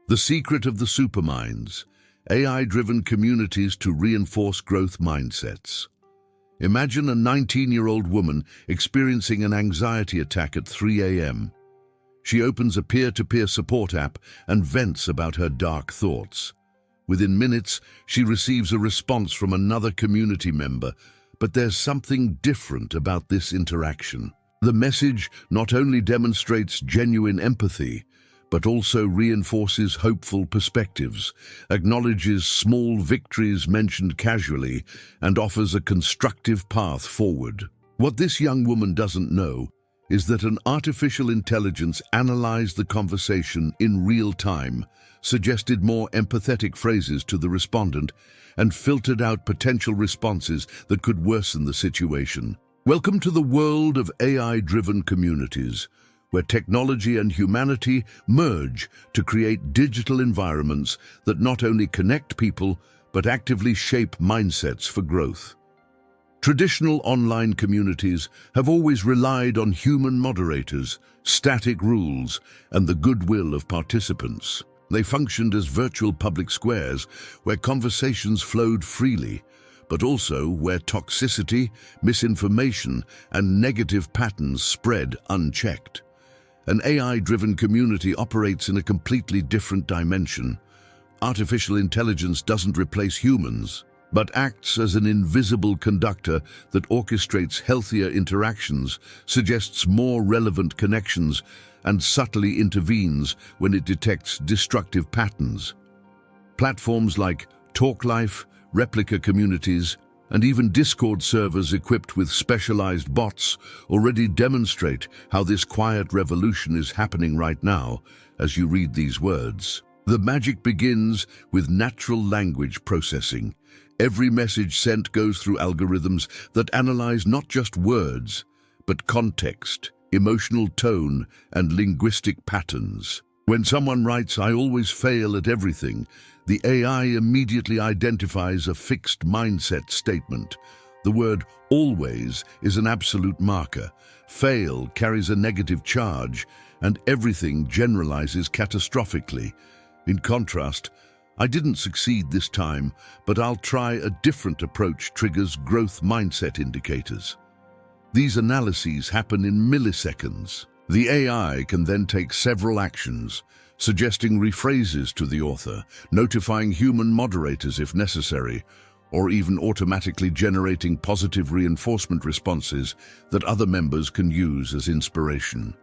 The secret of the superminds, AI-driven communities to reinforce growth mindsets. Imagine a 19-year-old woman experiencing an anxiety attack at 3 a.m. She opens a peer-to-peer support app and vents about her dark thoughts. Within minutes, she receives a response from another community member, but there's something different about this interaction. The message not only demonstrates genuine empathy, but also reinforces hopeful perspectives, acknowledges small victories mentioned casually, and offers a constructive path forward. What this young woman doesn't know is that an artificial intelligence analyzed the conversation in real time, suggested more empathetic phrases to the respondent, and filtered out potential responses that could worsen the situation. Welcome to the world of AI-driven communities, where technology and humanity merge to create digital environments that not only connect people, but actively shape mindsets for growth. Traditional online communities have always relied on human moderators, static rules, and the goodwill of participants. They functioned as virtual public squares where conversations flowed freely, but also where toxicity, misinformation, and negative patterns spread unchecked. An AI-driven community operates in a completely different dimension. Artificial intelligence doesn't replace humans, but acts as an invisible conductor that orchestrates healthier interactions, suggests more relevant connections, and subtly intervenes when it detects destructive patterns. Platforms like TalkLife, replica communities, and even Discord servers equipped with specialized bots already demonstrate how this quiet revolution is happening right now as you read these words. The magic begins with natural language processing. Every message sent goes through algorithms that analyze not just words, but context, emotional tone, and linguistic patterns. When someone writes, "I always fail at everything," the AI immediately identifies a fixed mindset statement. The word always is an absolute marker. Fail carries a negative charge, and everything generalizes catastrophically. In contrast, "I didn't succeed this time, but I'll try a different approach," triggers growth mindset indicators. These analyses happen in milliseconds. The AI can then take several actions, suggesting rephrases to the author, notifying human moderators if necessary, or even automatically generating positive reinforcement responses that other members can use as inspiration.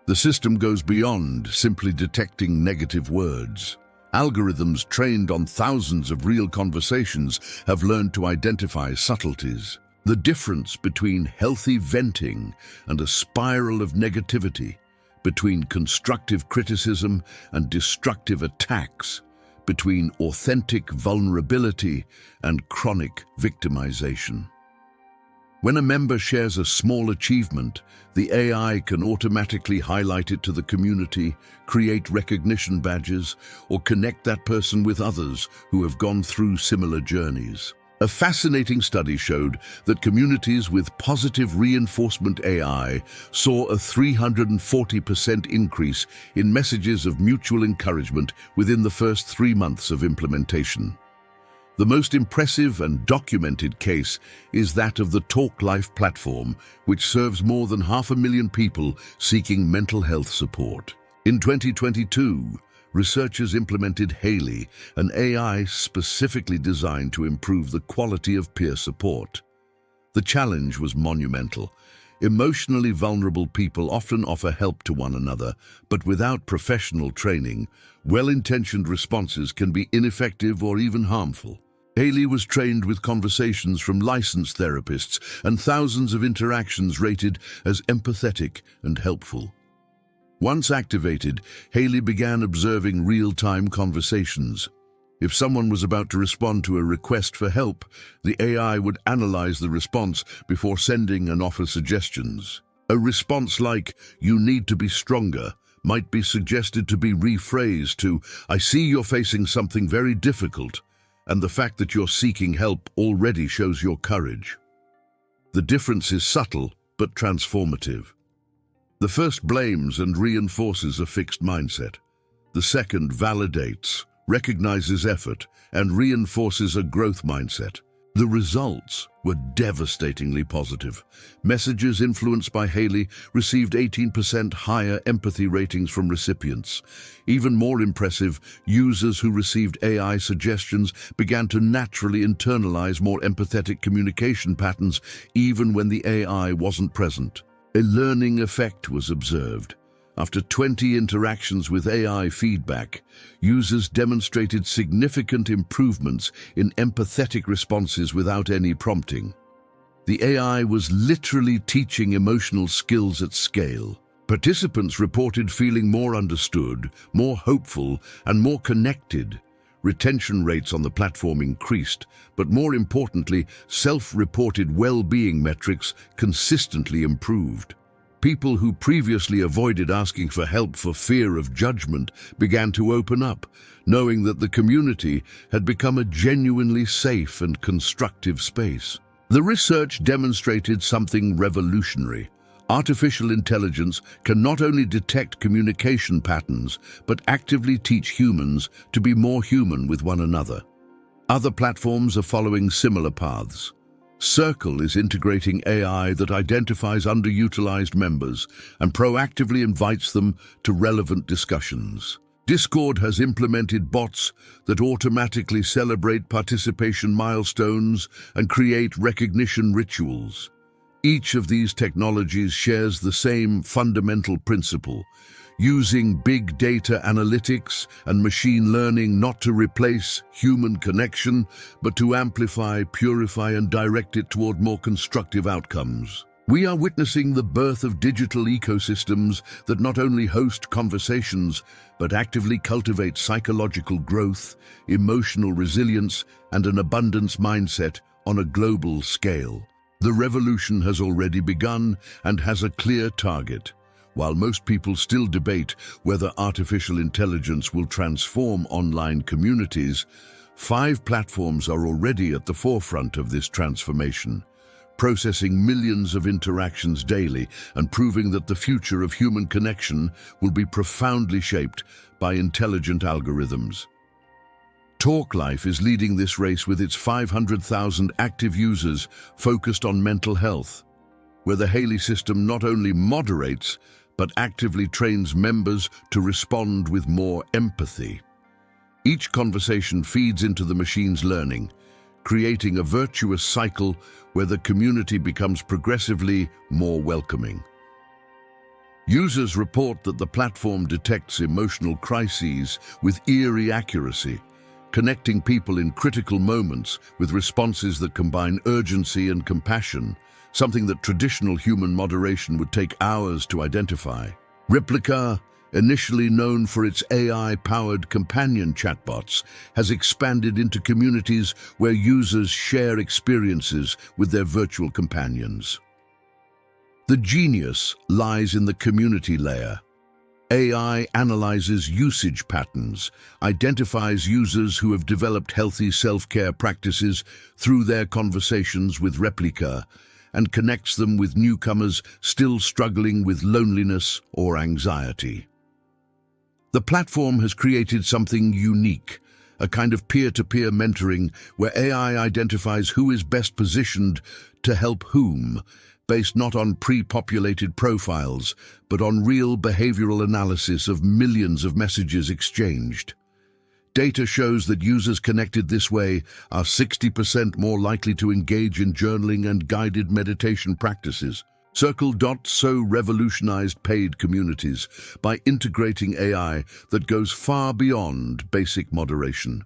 The system goes beyond simply detecting negative words. Algorithms trained on thousands of real conversations have learned to identify subtleties. The difference between healthy venting and a spiral of negativity, between constructive criticism and destructive attacks, between authentic vulnerability and chronic victimization. When a member shares a small achievement, the AI can automatically highlight it to the community, create recognition badges, or connect that person with others who have gone through similar journeys. A fascinating study showed that communities with positive reinforcement AI saw a 340% increase in messages of mutual encouragement within the first 3 months of implementation. The most impressive and documented case is that of the TalkLife platform, which serves more than 500,000 people seeking mental health support. In 2022, researchers implemented Haley, an AI specifically designed to improve the quality of peer support. The challenge was monumental. Emotionally vulnerable people often offer help to one another, but without professional training, well-intentioned responses can be ineffective or even harmful. Haley was trained with conversations from licensed therapists and thousands of interactions rated as empathetic and helpful. Once activated, Haley began observing real-time conversations. If someone was about to respond to a request for help, the AI would analyze the response before sending and offer suggestions. A response like, "You need to be stronger," might be suggested to be rephrased to, "I see you're facing something very difficult, and the fact that you're seeking help already shows your courage." The difference is subtle but transformative. The first blames and reinforces a fixed mindset. The second validates, recognizes effort, and reinforces a growth mindset. The results were devastatingly positive. Messages influenced by Haley received 18% higher empathy ratings from recipients. Even more impressive, users who received AI suggestions began to naturally internalize more empathetic communication patterns even when the AI wasn't present. A learning effect was observed. After 20 interactions with AI feedback, users demonstrated significant improvements in empathetic responses without any prompting. The AI was literally teaching emotional skills at scale. Participants reported feeling more understood, more hopeful, and more connected. Retention rates on the platform increased, but more importantly, self-reported well-being metrics consistently improved. People who previously avoided asking for help for fear of judgment began to open up, knowing that the community had become a genuinely safe and constructive space. The research demonstrated something revolutionary. Artificial intelligence can not only detect communication patterns, but actively teach humans to be more human with one another. Other platforms are following similar paths. Circle is integrating AI that identifies underutilized members and proactively invites them to relevant discussions. Discord has implemented bots that automatically celebrate participation milestones and create recognition rituals. Each of these technologies shares the same fundamental principle: using big data analytics and machine learning not to replace human connection, but to amplify, purify, and direct it toward more constructive outcomes. We are witnessing the birth of digital ecosystems that not only host conversations, but actively cultivate psychological growth, emotional resilience, and an abundance mindset on a global scale. The revolution has already begun and has a clear target. While most people still debate whether artificial intelligence will transform online communities, 5 platforms are already at the forefront of this transformation, processing millions of interactions daily and proving that the future of human connection will be profoundly shaped by intelligent algorithms. TalkLife is leading this race with its 500,000 active users focused on mental health, where the Haley system not only moderates, but actively trains members to respond with more empathy. Each conversation feeds into the machine's learning, creating a virtuous cycle where the community becomes progressively more welcoming. Users report that the platform detects emotional crises with eerie accuracy, connecting people in critical moments with responses that combine urgency and compassion, something that traditional human moderation would take hours to identify. Replica, initially known for its AI-powered companion chatbots, has expanded into communities where users share experiences with their virtual companions. The genius lies in the community layer. AI analyzes usage patterns, identifies users who have developed healthy self-care practices through their conversations with Replica, and connects them with newcomers still struggling with loneliness or anxiety. The platform has created something unique, a kind of peer-to-peer mentoring where AI identifies who is best positioned to help whom, based not on pre-populated profiles, but on real behavioral analysis of millions of messages exchanged. Data shows that users connected this way are 60% more likely to engage in journaling and guided meditation practices. Circle.so revolutionized paid communities by integrating AI that goes far beyond basic moderation.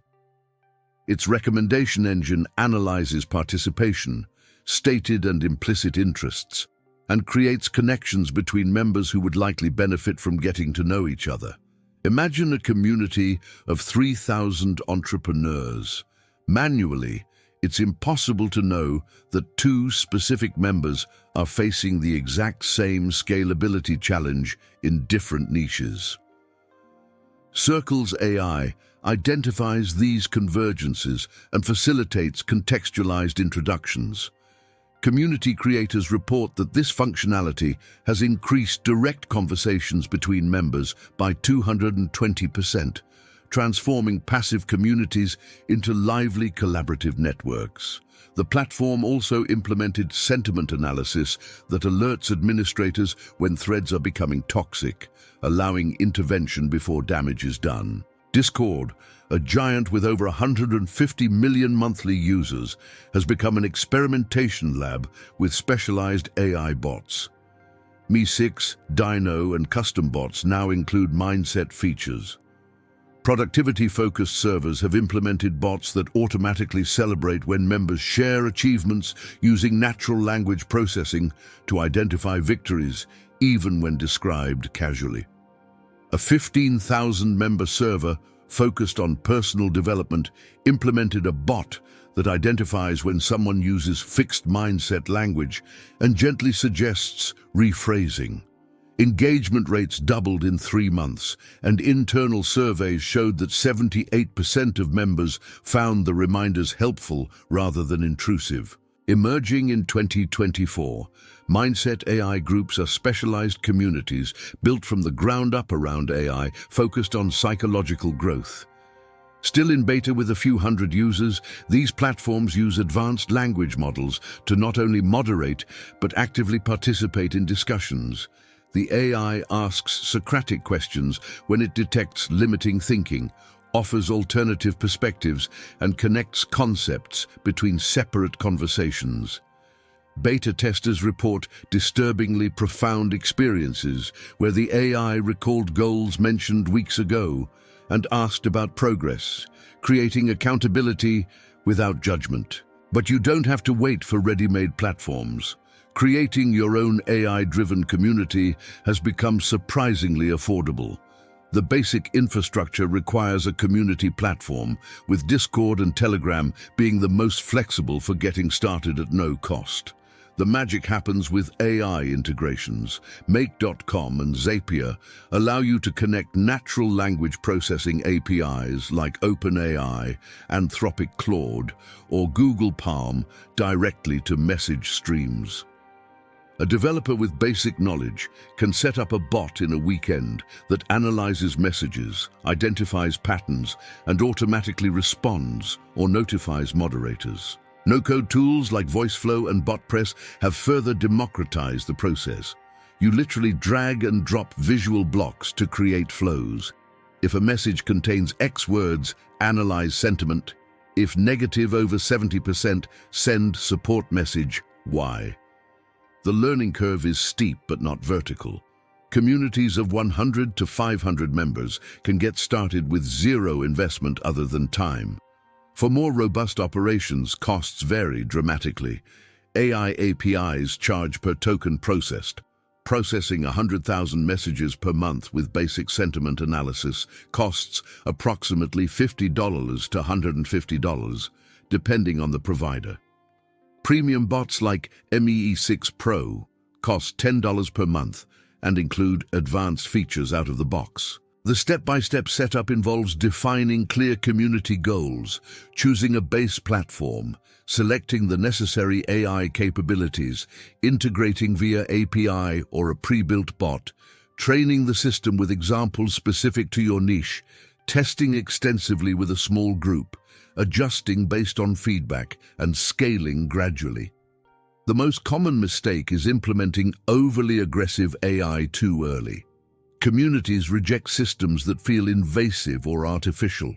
Its recommendation engine analyzes participation, stated and implicit interests, and creates connections between members who would likely benefit from getting to know each other. Imagine a community of 3,000 entrepreneurs. Manually, it's impossible to know that 2 specific members are facing the exact same scalability challenge in different niches. Circle's AI identifies these convergences and facilitates contextualized introductions. Community creators report that this functionality has increased direct conversations between members by 220%, transforming passive communities into lively collaborative networks. The platform also implemented sentiment analysis that alerts administrators when threads are becoming toxic, allowing intervention before damage is done. Discord, a giant with over 150 million monthly users, has become an experimentation lab with specialized AI bots. Me6, Dino, and custom bots now include mindset features. Productivity-focused servers have implemented bots that automatically celebrate when members share achievements using natural language processing to identify victories, even when described casually. A 15,000-member server focused on personal development implemented a bot that identifies when someone uses fixed mindset language and gently suggests rephrasing. Engagement rates doubled in 3 months, and internal surveys showed that 78% of members found the reminders helpful rather than intrusive. Emerging in 2024, Mindset AI groups are specialized communities built from the ground up around AI, focused on psychological growth. Still in beta with a few hundred users, these platforms use advanced language models to not only moderate but actively participate in discussions. The AI asks Socratic questions when it detects limiting thinking, offers alternative perspectives, and connects concepts between separate conversations. Beta testers report disturbingly profound experiences where the AI recalled goals mentioned weeks ago and asked about progress, creating accountability without judgment. But you don't have to wait for ready-made platforms. Creating your own AI-driven community has become surprisingly affordable. The basic infrastructure requires a community platform, with Discord and Telegram being the most flexible for getting started at no cost. The magic happens with AI integrations. Make.com and Zapier allow you to connect natural language processing APIs like OpenAI, Anthropic Claude, or Google Palm directly to message streams. A developer with basic knowledge can set up a bot in a weekend that analyzes messages, identifies patterns, and automatically responds or notifies moderators. No-code tools like VoiceFlow and BotPress have further democratized the process. You literally drag and drop visual blocks to create flows. If a message contains X words, analyze sentiment. If negative over 70%, send support message Y. The learning curve is steep but not vertical. Communities of 100 to 500 members can get started with zero investment other than time. For more robust operations, costs vary dramatically. AI APIs charge per token processed. Processing 100,000 messages per month with basic sentiment analysis costs approximately $50 to $150, depending on the provider. Premium bots like Me6 Pro cost $10 per month and include advanced features out of the box. The step-by-step setup involves defining clear community goals, choosing a base platform, selecting the necessary AI capabilities, integrating via API or a pre-built bot, training the system with examples specific to your niche, testing extensively with a small group, adjusting based on feedback, and scaling gradually. The most common mistake is implementing overly aggressive AI too early. Communities reject systems that feel invasive or artificial.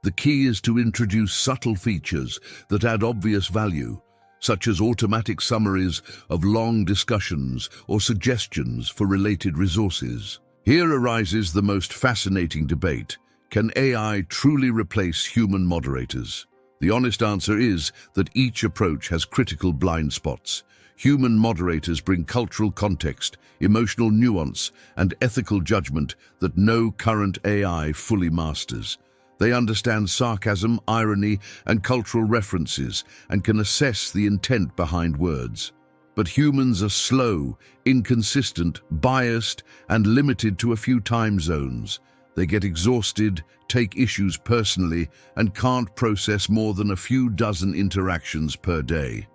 The key is to introduce subtle features that add obvious value, such as automatic summaries of long discussions or suggestions for related resources. Here arises the most fascinating debate. Can AI truly replace human moderators? The honest answer is that each approach has critical blind spots. Human moderators bring cultural context, emotional nuance, and ethical judgment that no current AI fully masters. They understand sarcasm, irony, and cultural references, and can assess the intent behind words. But humans are slow, inconsistent, biased, and limited to a few time zones. They get exhausted, take issues personally, and can't process more than a few dozen interactions per day.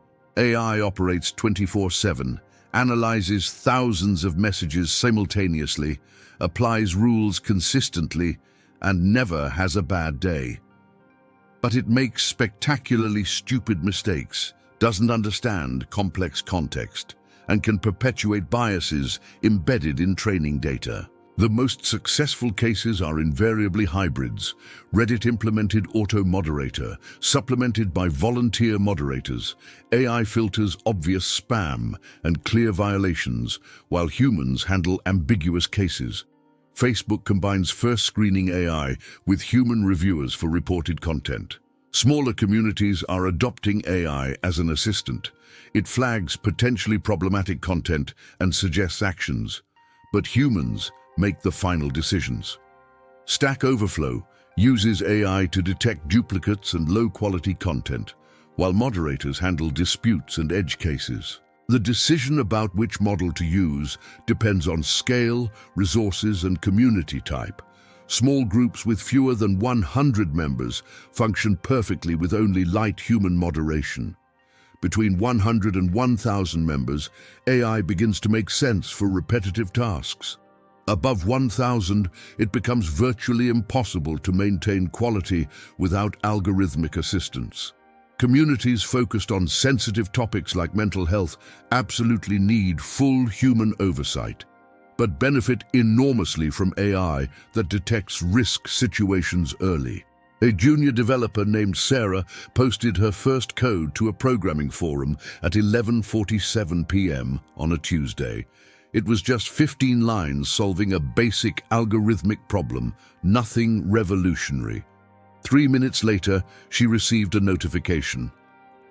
AI operates 24/7, analyzes thousands of messages simultaneously, applies rules consistently, and never has a bad day. But it makes spectacularly stupid mistakes, doesn't understand complex context, and can perpetuate biases embedded in training data. The most successful cases are invariably hybrids: Reddit-implemented auto-moderator, supplemented by volunteer moderators. AI filters obvious spam and clear violations, while humans handle ambiguous cases. Facebook combines first screening AI with human reviewers for reported content. Smaller communities are adopting AI as an assistant. It flags potentially problematic content and suggests actions, but humans make the final decisions. Stack Overflow uses AI to detect duplicates and low-quality content, while moderators handle disputes and edge cases. The decision about which model to use depends on scale, resources, and community type. Small groups with fewer than 100 members function perfectly with only light human moderation. Between 100 and 1,000 members, AI begins to make sense for repetitive tasks. Above 1,000, it becomes virtually impossible to maintain quality without algorithmic assistance. Communities focused on sensitive topics like mental health absolutely need full human oversight, but benefit enormously from AI that detects risk situations early. A junior developer named Sarah posted her first code to a programming forum at 11:47 p.m. on a Tuesday. It was just 15 lines solving a basic algorithmic problem, nothing revolutionary. 3 minutes later, she received a notification.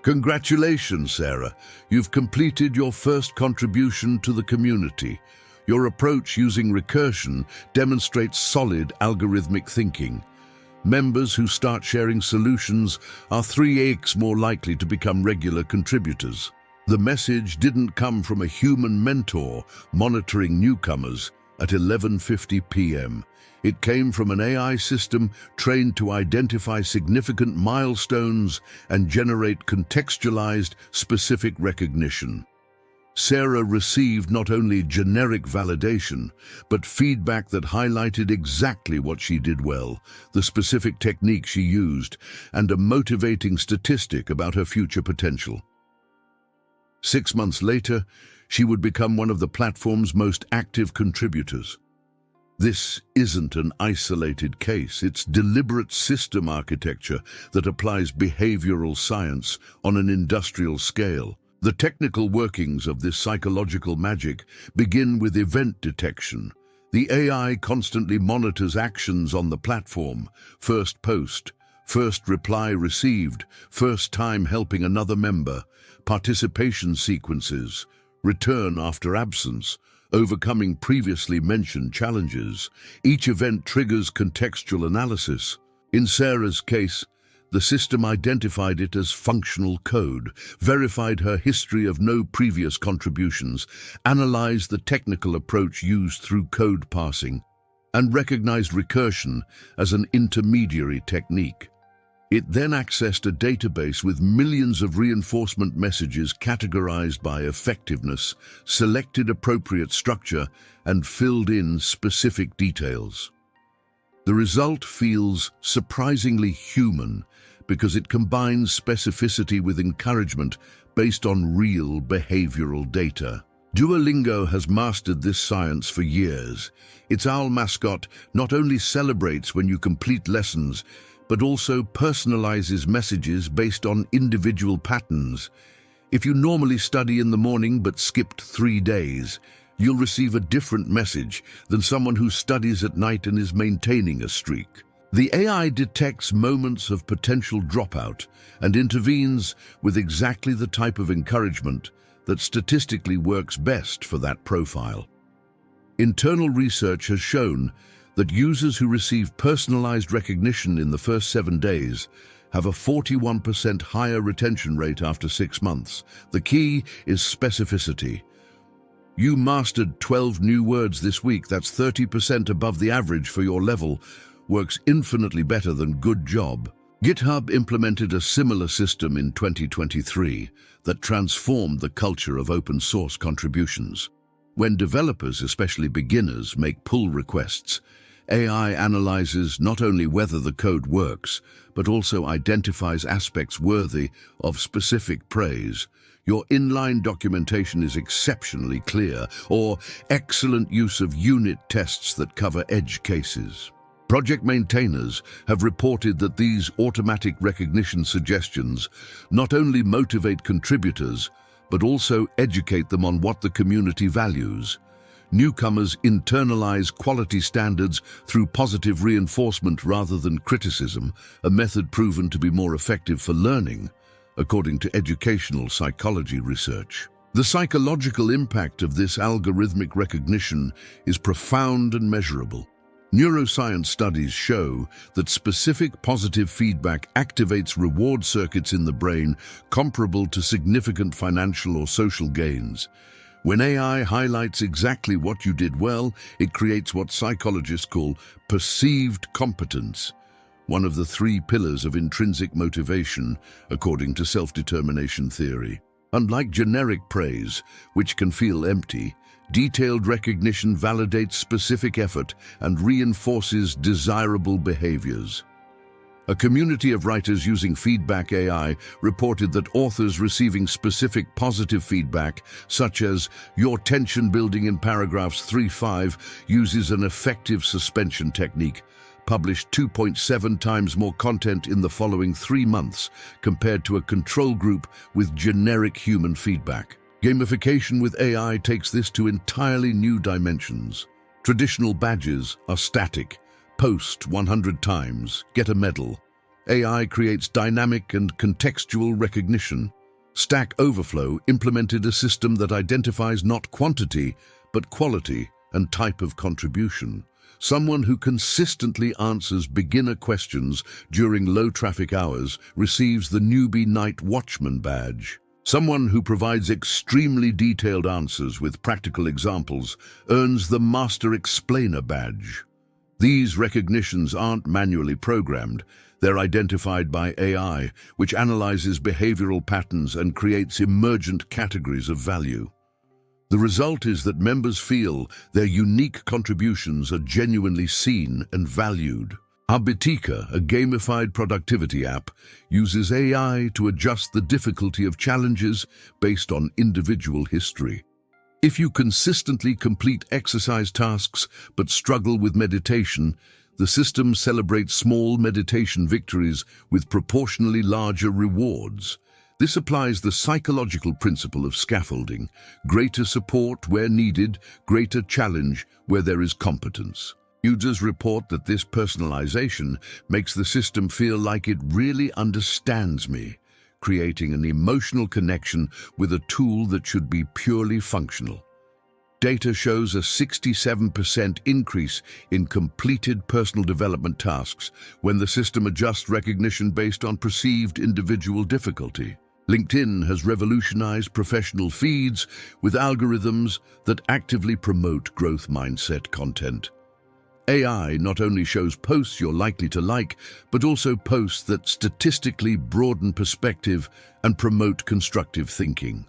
"Congratulations, Sarah. You've completed your first contribution to the community. Your approach using recursion demonstrates solid algorithmic thinking. Members who start sharing solutions are 3x more likely to become regular contributors." The message didn't come from a human mentor monitoring newcomers at 11:50 p.m. It came from an AI system trained to identify significant milestones and generate contextualized, specific recognition. Sarah received not only generic validation, but feedback that highlighted exactly what she did well, the specific technique she used, and a motivating statistic about her future potential. 6 months later, she would become one of the platform's most active contributors. This isn't an isolated case, it's deliberate system architecture that applies behavioral science on an industrial scale. The technical workings of this psychological magic begin with event detection. The AI constantly monitors actions on the platform: first post, first reply received, first time helping another member, participation sequences, return after absence, overcoming previously mentioned challenges. Each event triggers contextual analysis. In Sarah's case, the system identified it as functional code, verified her history of no previous contributions, analyzed the technical approach used through code parsing, and recognized recursion as an intermediary technique. It then accessed a database with millions of reinforcement messages categorized by effectiveness, selected appropriate structure, and filled in specific details. The result feels surprisingly human because it combines specificity with encouragement based on real behavioral data. Duolingo has mastered this science for years. Its owl mascot not only celebrates when you complete lessons, but also personalizes messages based on individual patterns. If you normally study in the morning but skipped 3 days, you'll receive a different message than someone who studies at night and is maintaining a streak. The AI detects moments of potential dropout and intervenes with exactly the type of encouragement that statistically works best for that profile. Internal research has shown that users who receive personalized recognition in the first 7 days have a 41% higher retention rate after 6 months. The key is specificity. You mastered 12 new words this week. That's 30% above the average for your level. Works infinitely better than good job. GitHub implemented a similar system in 2023 that transformed the culture of open-source contributions. When developers, especially beginners, make pull requests, AI analyzes not only whether the code works, but also identifies aspects worthy of specific praise. Your inline documentation is exceptionally clear, or excellent use of unit tests that cover edge cases. Project maintainers have reported that these automatic recognition suggestions not only motivate contributors, but also educate them on what the community values. Newcomers internalize quality standards through positive reinforcement rather than criticism, a method proven to be more effective for learning, according to educational psychology research. The psychological impact of this algorithmic recognition is profound and measurable. Neuroscience studies show that specific positive feedback activates reward circuits in the brain comparable to significant financial or social gains. When AI highlights exactly what you did well, it creates what psychologists call perceived competence, one of the three pillars of intrinsic motivation, according to self-determination theory. Unlike generic praise, which can feel empty, detailed recognition validates specific effort and reinforces desirable behaviors. A community of writers using feedback AI reported that authors receiving specific positive feedback, such as "your tension building in paragraphs 3-5 uses an effective suspension technique," published 2.7 times more content in the following 3 months compared to a control group with generic human feedback. Gamification with AI takes this to entirely new dimensions. Traditional badges are static. Post 100 times, get a medal. AI creates dynamic and contextual recognition. Stack Overflow implemented a system that identifies not quantity, but quality and type of contribution. Someone who consistently answers beginner questions during low traffic hours receives the Newbie Night Watchman badge. Someone who provides extremely detailed answers with practical examples earns the Master Explainer badge. These recognitions aren't manually programmed. They're identified by AI, which analyzes behavioral patterns and creates emergent categories of value. The result is that members feel their unique contributions are genuinely seen and valued. Habitica, a gamified productivity app, uses AI to adjust the difficulty of challenges based on individual history. If you consistently complete exercise tasks but struggle with meditation, the system celebrates small meditation victories with proportionally larger rewards. This applies the psychological principle of scaffolding: greater support where needed, greater challenge where there is competence. Users report that this personalization makes the system feel like it really understands me, creating an emotional connection with a tool that should be purely functional. Data shows a 67% increase in completed personal development tasks when the system adjusts recognition based on perceived individual difficulty. LinkedIn has revolutionized professional feeds with algorithms that actively promote growth mindset content. AI not only shows posts you're likely to like, but also posts that statistically broaden perspective and promote constructive thinking.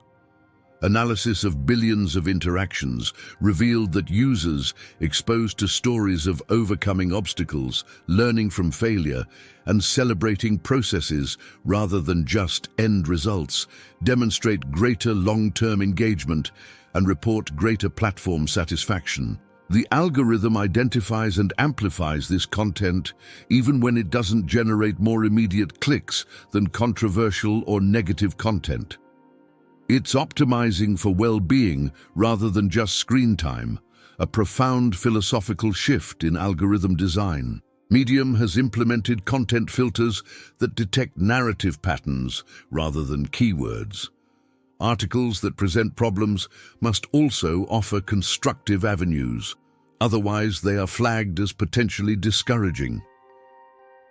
Analysis of billions of interactions revealed that users exposed to stories of overcoming obstacles, learning from failure, and celebrating processes rather than just end results demonstrate greater long-term engagement and report greater platform satisfaction. The algorithm identifies and amplifies this content even when it doesn't generate more immediate clicks than controversial or negative content. It's optimizing for well-being rather than just screen time, a profound philosophical shift in algorithm design. Medium has implemented content filters that detect narrative patterns rather than keywords. Articles that present problems must also offer constructive avenues. Otherwise, they are flagged as potentially discouraging.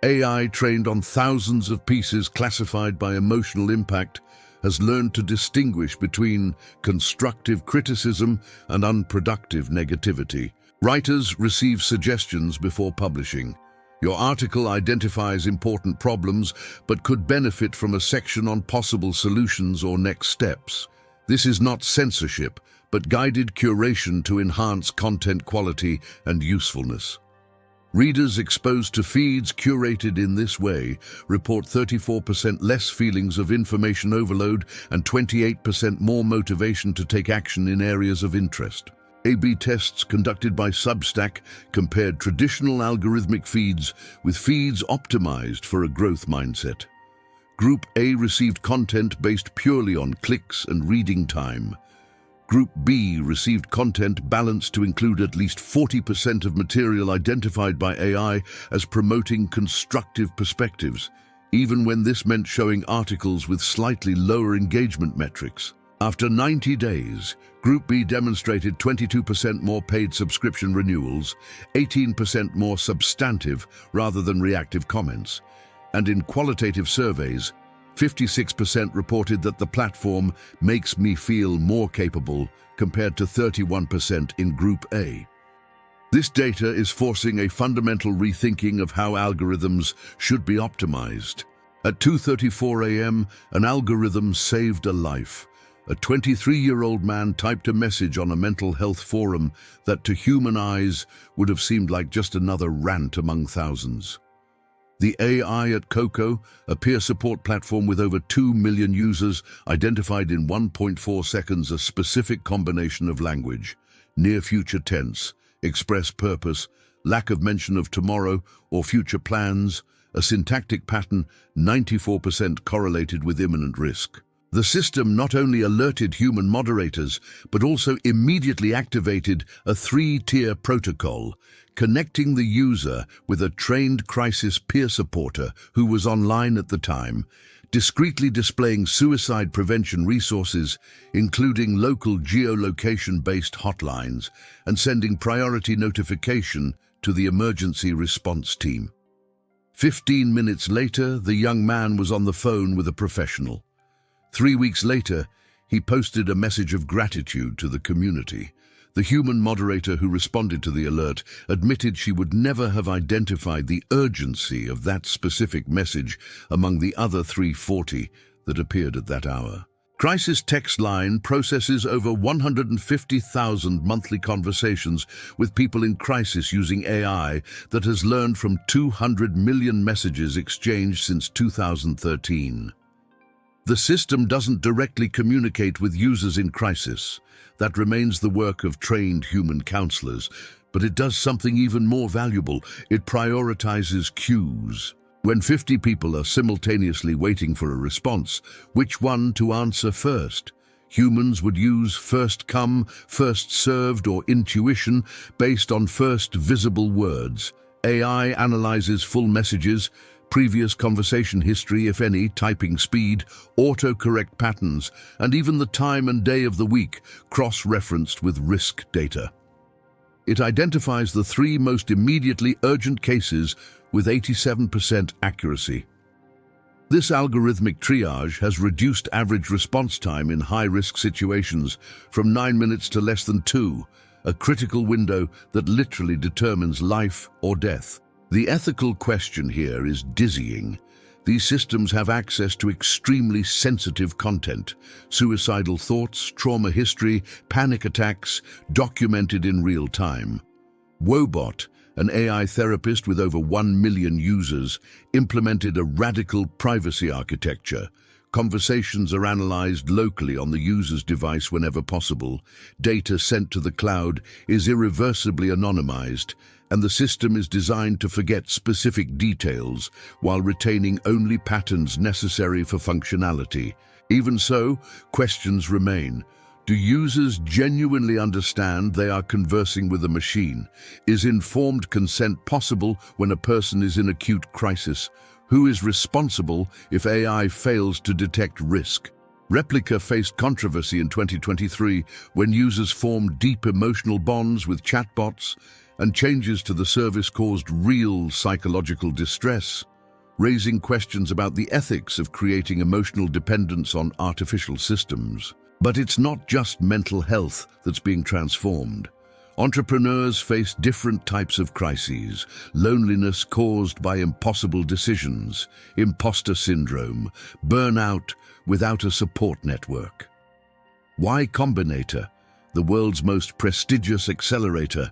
AI, trained on thousands of pieces classified by emotional impact, has learned to distinguish between constructive criticism and unproductive negativity. Writers receive suggestions before publishing. Your article identifies important problems, but could benefit from a section on possible solutions or next steps. This is not censorship, but guided curation to enhance content quality and usefulness. Readers exposed to feeds curated in this way report 34% less feelings of information overload and 28% more motivation to take action in areas of interest. A/B tests conducted by Substack compared traditional algorithmic feeds with feeds optimized for a growth mindset. Group A received content based purely on clicks and reading time. Group B received content balanced to include at least 40% of material identified by AI as promoting constructive perspectives, even when this meant showing articles with slightly lower engagement metrics. After 90 days, Group B demonstrated 22% more paid subscription renewals, 18% more substantive rather than reactive comments, and in qualitative surveys, 56% reported that the platform makes me feel more capable compared to 31% in Group A. This data is forcing a fundamental rethinking of how algorithms should be optimized. At 2:34 a.m., an algorithm saved a life. A 23-year-old man typed a message on a mental health forum that to human eyes would have seemed like just another rant among thousands. The AI at Coco, a peer support platform with over 2 million users, identified in 1.4 seconds a specific combination of language, near future tense, express purpose, lack of mention of tomorrow or future plans, a syntactic pattern 94% correlated with imminent risk. The system not only alerted human moderators, but also immediately activated a 3-tier protocol, connecting the user with a trained crisis peer supporter who was online at the time, discreetly displaying suicide prevention resources, including local geolocation-based hotlines, and sending priority notification to the emergency response team. 15 minutes later, the young man was on the phone with a professional. 3 weeks later, he posted a message of gratitude to the community. The human moderator who responded to the alert admitted she would never have identified the urgency of that specific message among the other 340 that appeared at that hour. Crisis Text Line processes over 150,000 monthly conversations with people in crisis using AI that has learned from 200 million messages exchanged since 2013. The system doesn't directly communicate with users in crisis. That remains the work of trained human counselors, but it does something even more valuable. It prioritizes cues. When 50 people are simultaneously waiting for a response, which one to answer first? Humans would use first come, first served, or intuition based on first visible words. AI analyzes full messages, previous conversation history, if any, typing speed, autocorrect patterns, and even the time and day of the week, cross-referenced with risk data. It identifies the 3 most immediately urgent cases with 87% accuracy. This algorithmic triage has reduced average response time in high-risk situations from 9 minutes to less than 2, a critical window that literally determines life or death. The ethical question here is dizzying. These systems have access to extremely sensitive content, suicidal thoughts, trauma history, panic attacks, documented in real time. Wobot, an AI therapist with over 1 million users, implemented a radical privacy architecture. Conversations are analyzed locally on the user's device whenever possible. Data sent to the cloud is irreversibly anonymized, and the system is designed to forget specific details while retaining only patterns necessary for functionality. Even so, questions remain. Do users genuinely understand they are conversing with a machine? Is informed consent possible when a person is in acute crisis? Who is responsible if AI fails to detect risk? Replica faced controversy in 2023 when users formed deep emotional bonds with chatbots, and changes to the service caused real psychological distress, raising questions about the ethics of creating emotional dependence on artificial systems. But it's not just mental health that's being transformed. Entrepreneurs face different types of crises: loneliness caused by impossible decisions, imposter syndrome, burnout without a support network. Y Combinator, the world's most prestigious accelerator,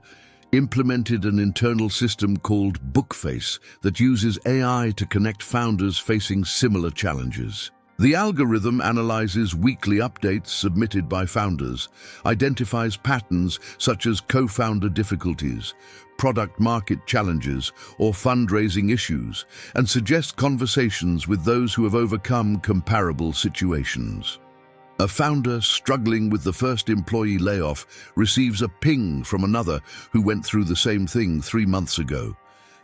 implemented an internal system called Bookface that uses AI to connect founders facing similar challenges. The algorithm analyzes weekly updates submitted by founders, identifies patterns such as co-founder difficulties, product-market challenges, or fundraising issues, and suggests conversations with those who have overcome comparable situations. A founder struggling with the first employee layoff receives a ping from another who went through the same thing 3 months ago.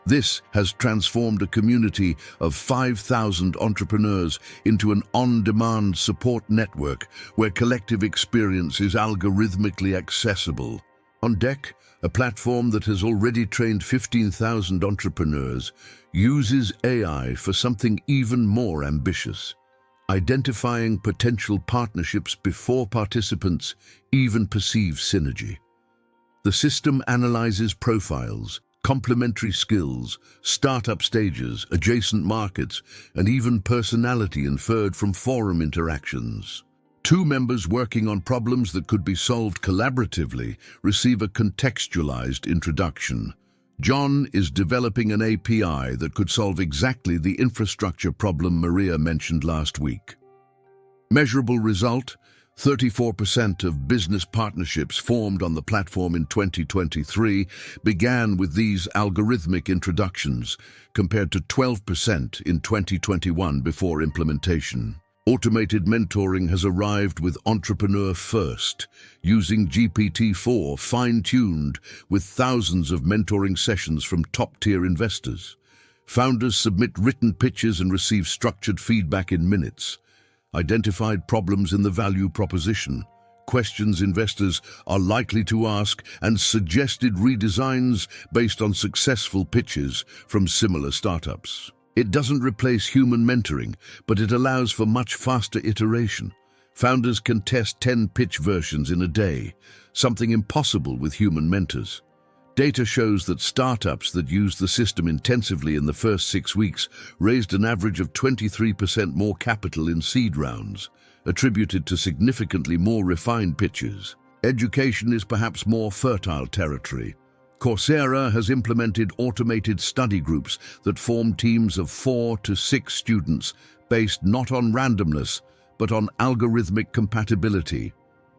This has transformed a community of 5,000 entrepreneurs into an on-demand support network where collective experience is algorithmically accessible. On Deck, a platform that has already trained 15,000 entrepreneurs, uses AI for something even more ambitious: identifying potential partnerships before participants even perceive synergy. The system analyzes profiles, complementary skills, startup stages, adjacent markets, and even personality inferred from forum interactions. Two members working on problems that could be solved collaboratively receive a contextualized introduction. John is developing an API that could solve exactly the infrastructure problem Maria mentioned last week. Measurable result: 34% of business partnerships formed on the platform in 2023 began with these algorithmic introductions, compared to 12% in 2021 before implementation. Automated mentoring has arrived with Entrepreneur First, using GPT-4 fine-tuned with thousands of mentoring sessions from top-tier investors. Founders submit written pitches and receive structured feedback in minutes. Identified problems in the value proposition, questions investors are likely to ask, and suggested redesigns based on successful pitches from similar startups. It doesn't replace human mentoring, but it allows for much faster iteration. Founders can test 10 pitch versions in a day, something impossible with human mentors. Data shows that startups that used the system intensively in the first 6 weeks raised an average of 23% more capital in seed rounds, attributed to significantly more refined pitches. Education is perhaps more fertile territory. Coursera has implemented automated study groups that form teams of 4 to 6 students based not on randomness, but on algorithmic compatibility.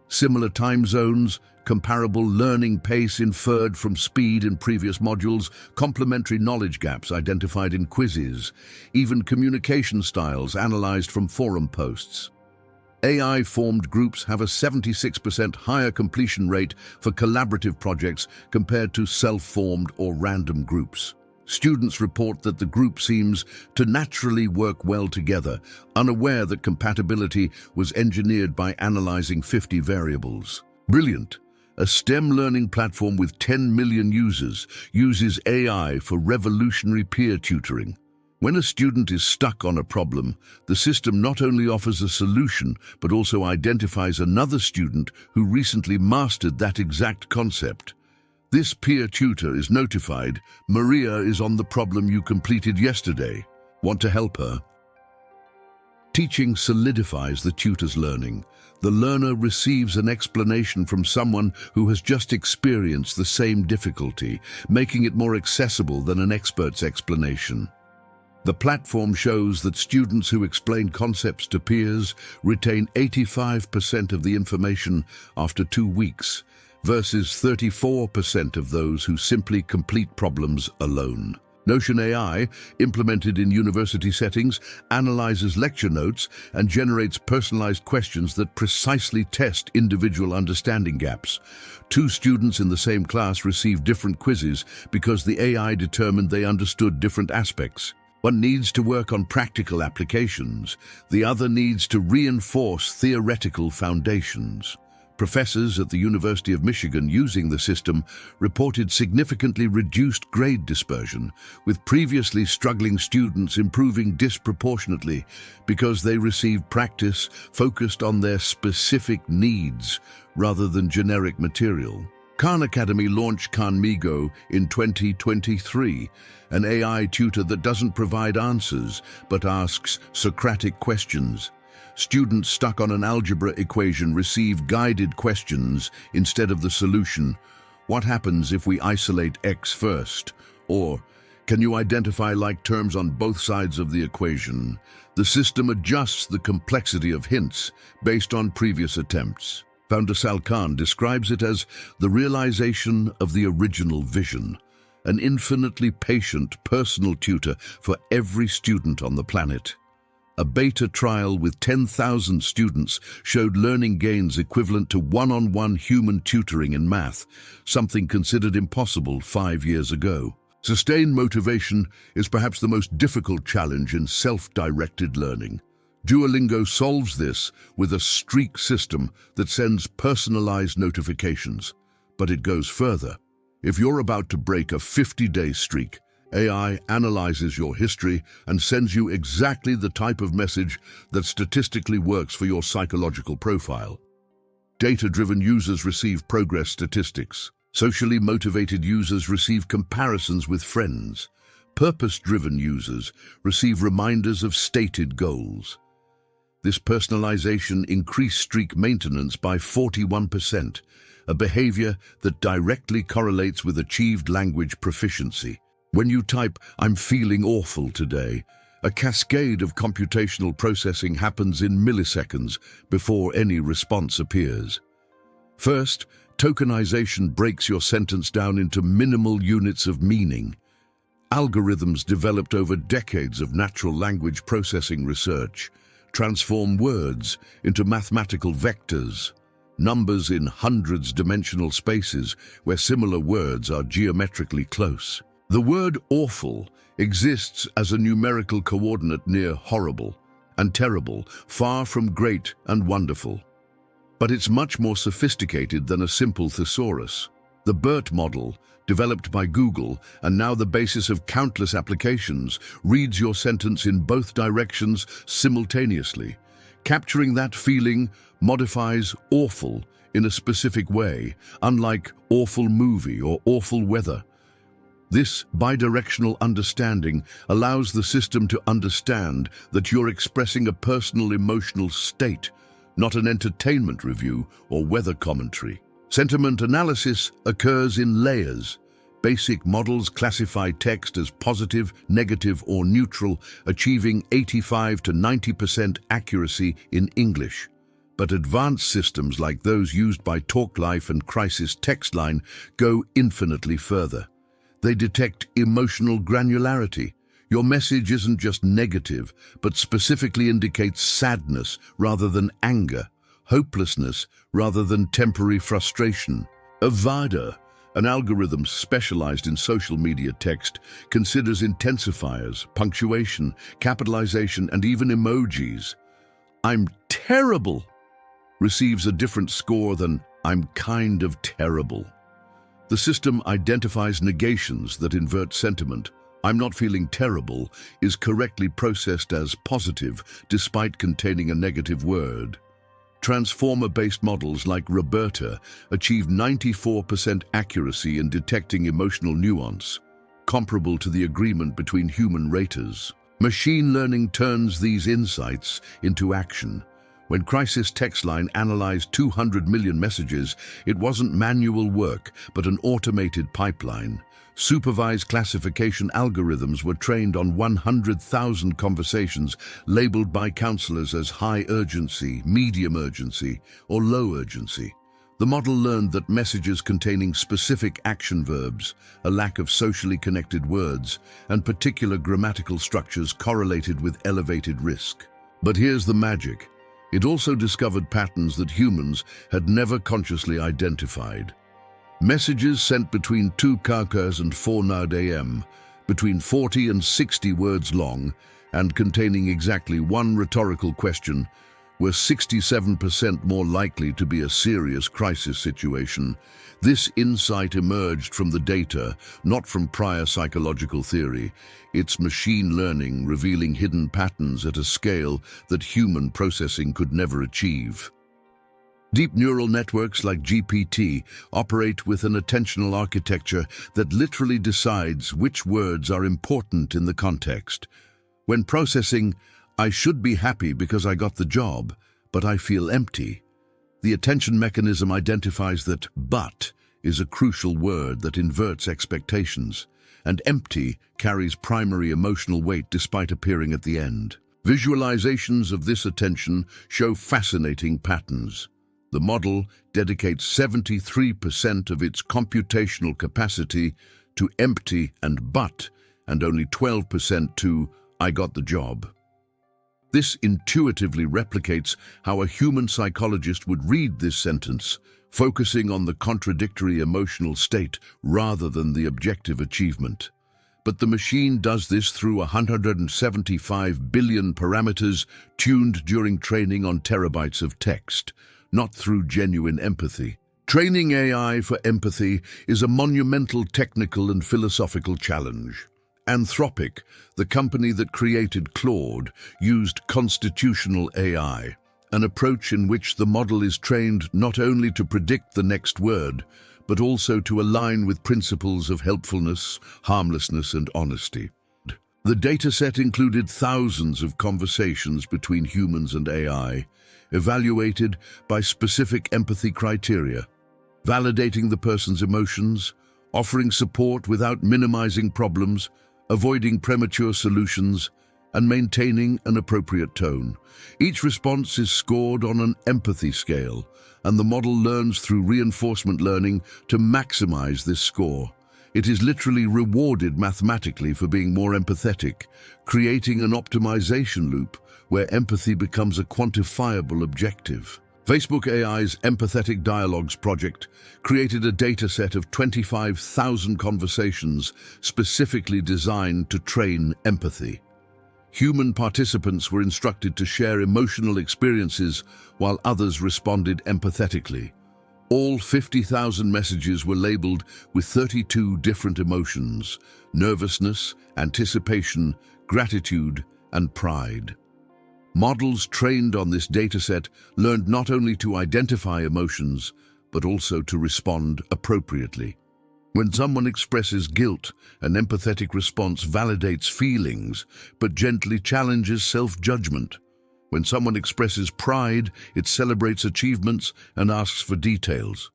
Similar time zones, comparable learning pace inferred from speed in previous modules, complementary knowledge gaps identified in quizzes, even communication styles analyzed from forum posts. AI-formed groups have a 76% higher completion rate for collaborative projects compared to self-formed or random groups. Students report that the group seems to naturally work well together, unaware that compatibility was engineered by analyzing 50 variables. Brilliant! A STEM learning platform with 10 million users uses AI for revolutionary peer tutoring. When a student is stuck on a problem, the system not only offers a solution, but also identifies another student who recently mastered that exact concept. This peer tutor is notified, "Maria is on the problem you completed yesterday. Want to help her?" Teaching solidifies the tutor's learning. The learner receives an explanation from someone who has just experienced the same difficulty, making it more accessible than an expert's explanation. The platform shows that students who explain concepts to peers retain 85% of the information after 2 weeks, versus 34% of those who simply complete problems alone. Notion AI, implemented in university settings, analyzes lecture notes and generates personalized questions that precisely test individual understanding gaps. 2 students in the same class receive different quizzes because the AI determined they understood different aspects. One needs to work on practical applications, the other needs to reinforce theoretical foundations. Professors at the University of Michigan using the system reported significantly reduced grade dispersion, with previously struggling students improving disproportionately because they received practice focused on their specific needs rather than generic material. Khan Academy launched Khanmigo in 2023, an AI tutor that doesn't provide answers, but asks Socratic questions. Students stuck on an algebra equation receive guided questions instead of the solution. What happens if we isolate x first? Or, can you identify like terms on both sides of the equation? The system adjusts the complexity of hints based on previous attempts. Founder Sal Khan describes it as the realization of the original vision, an infinitely patient personal tutor for every student on the planet. A beta trial with 10,000 students showed learning gains equivalent to one-on-one human tutoring in math, something considered impossible 5 years ago. Sustained motivation is perhaps the most difficult challenge in self-directed learning. Duolingo solves this with a streak system that sends personalized notifications. But it goes further. If you're about to break a 50-day streak, AI analyzes your history and sends you exactly the type of message that statistically works for your psychological profile. Data-driven users receive progress statistics. Socially motivated users receive comparisons with friends. Purpose-driven users receive reminders of stated goals. This personalization increased streak maintenance by 41%, a behavior that directly correlates with achieved language proficiency. When you type, "I'm feeling awful today," a cascade of computational processing happens in milliseconds before any response appears. First, tokenization breaks your sentence down into minimal units of meaning. Algorithms developed over decades of natural language processing research transform words into mathematical vectors, numbers in hundreds-dimensional spaces where similar words are geometrically close. The word awful exists as a numerical coordinate near horrible and terrible, far from great and wonderful. But it's much more sophisticated than a simple thesaurus. The BERT model, developed by Google and now the basis of countless applications, reads your sentence in both directions simultaneously. Capturing that feeling modifies awful in a specific way, unlike awful movie or awful weather. This bidirectional understanding allows the system to understand that you're expressing a personal emotional state, not an entertainment review or weather commentary. Sentiment analysis occurs in layers. Basic models classify text as positive, negative, or neutral, achieving 85 to 90% accuracy in English. But advanced systems like those used by TalkLife and Crisis TextLine go infinitely further. They detect emotional granularity. Your message isn't just negative, but specifically indicates sadness rather than anger, hopelessness rather than temporary frustration. Avada, an algorithm specialized in social media text, considers intensifiers, punctuation, capitalization, and even emojis. "I'm terrible" receives a different score than "I'm kind of terrible." The system identifies negations that invert sentiment. "I'm not feeling terrible" is correctly processed as positive despite containing a negative word. Transformer-based models like Roberta achieve 94% accuracy in detecting emotional nuance, comparable to the agreement between human raters. Machine learning turns these insights into action. When Crisis TextLine analyzed 200 million messages, it wasn't manual work, but an automated pipeline. Supervised classification algorithms were trained on 100,000 conversations labeled by counselors as high urgency, medium urgency, or low urgency. The model learned that messages containing specific action verbs, a lack of socially connected words, and particular grammatical structures correlated with elevated risk. But here's the magic. It also discovered patterns that humans had never consciously identified. Messages sent between 2 kk and 4 nud am, between 40 and 60 words long, and containing exactly one rhetorical question, were 67% more likely to be a serious crisis situation. This insight emerged from the data, not from prior psychological theory. It's machine learning revealing hidden patterns at a scale that human processing could never achieve. Deep neural networks like GPT operate with an attentional architecture that literally decides which words are important in the context. When processing, "I should be happy because I got the job, but I feel empty," the attention mechanism identifies that "but" is a crucial word that inverts expectations, and "empty" carries primary emotional weight despite appearing at the end. Visualizations of this attention show fascinating patterns. The model dedicates 73% of its computational capacity to "empty" and "but," and only 12% to "I got the job." This intuitively replicates how a human psychologist would read this sentence, focusing on the contradictory emotional state rather than the objective achievement. But the machine does this through 175 billion parameters tuned during training on terabytes of text, not through genuine empathy. Training AI for empathy is a monumental technical and philosophical challenge. Anthropic, the company that created Claude, used constitutional AI, an approach in which the model is trained not only to predict the next word, but also to align with principles of helpfulness, harmlessness, and honesty. The dataset included thousands of conversations between humans and AI, evaluated by specific empathy criteria, validating the person's emotions, offering support without minimizing problems, avoiding premature solutions, and maintaining an appropriate tone. Each response is scored on an empathy scale, and the model learns through reinforcement learning to maximize this score. It is literally rewarded mathematically for being more empathetic, creating an optimization loop where empathy becomes a quantifiable objective. Facebook AI's Empathetic Dialogues project created a dataset of 25,000 conversations specifically designed to train empathy. Human participants were instructed to share emotional experiences while others responded empathetically. All 50,000 messages were labeled with 32 different emotions: nervousness, anticipation, gratitude, and pride. Models trained on this dataset learned not only to identify emotions, but also to respond appropriately. When someone expresses guilt, an empathetic response validates feelings, but gently challenges self-judgment. When someone expresses pride, it celebrates achievements and asks for details.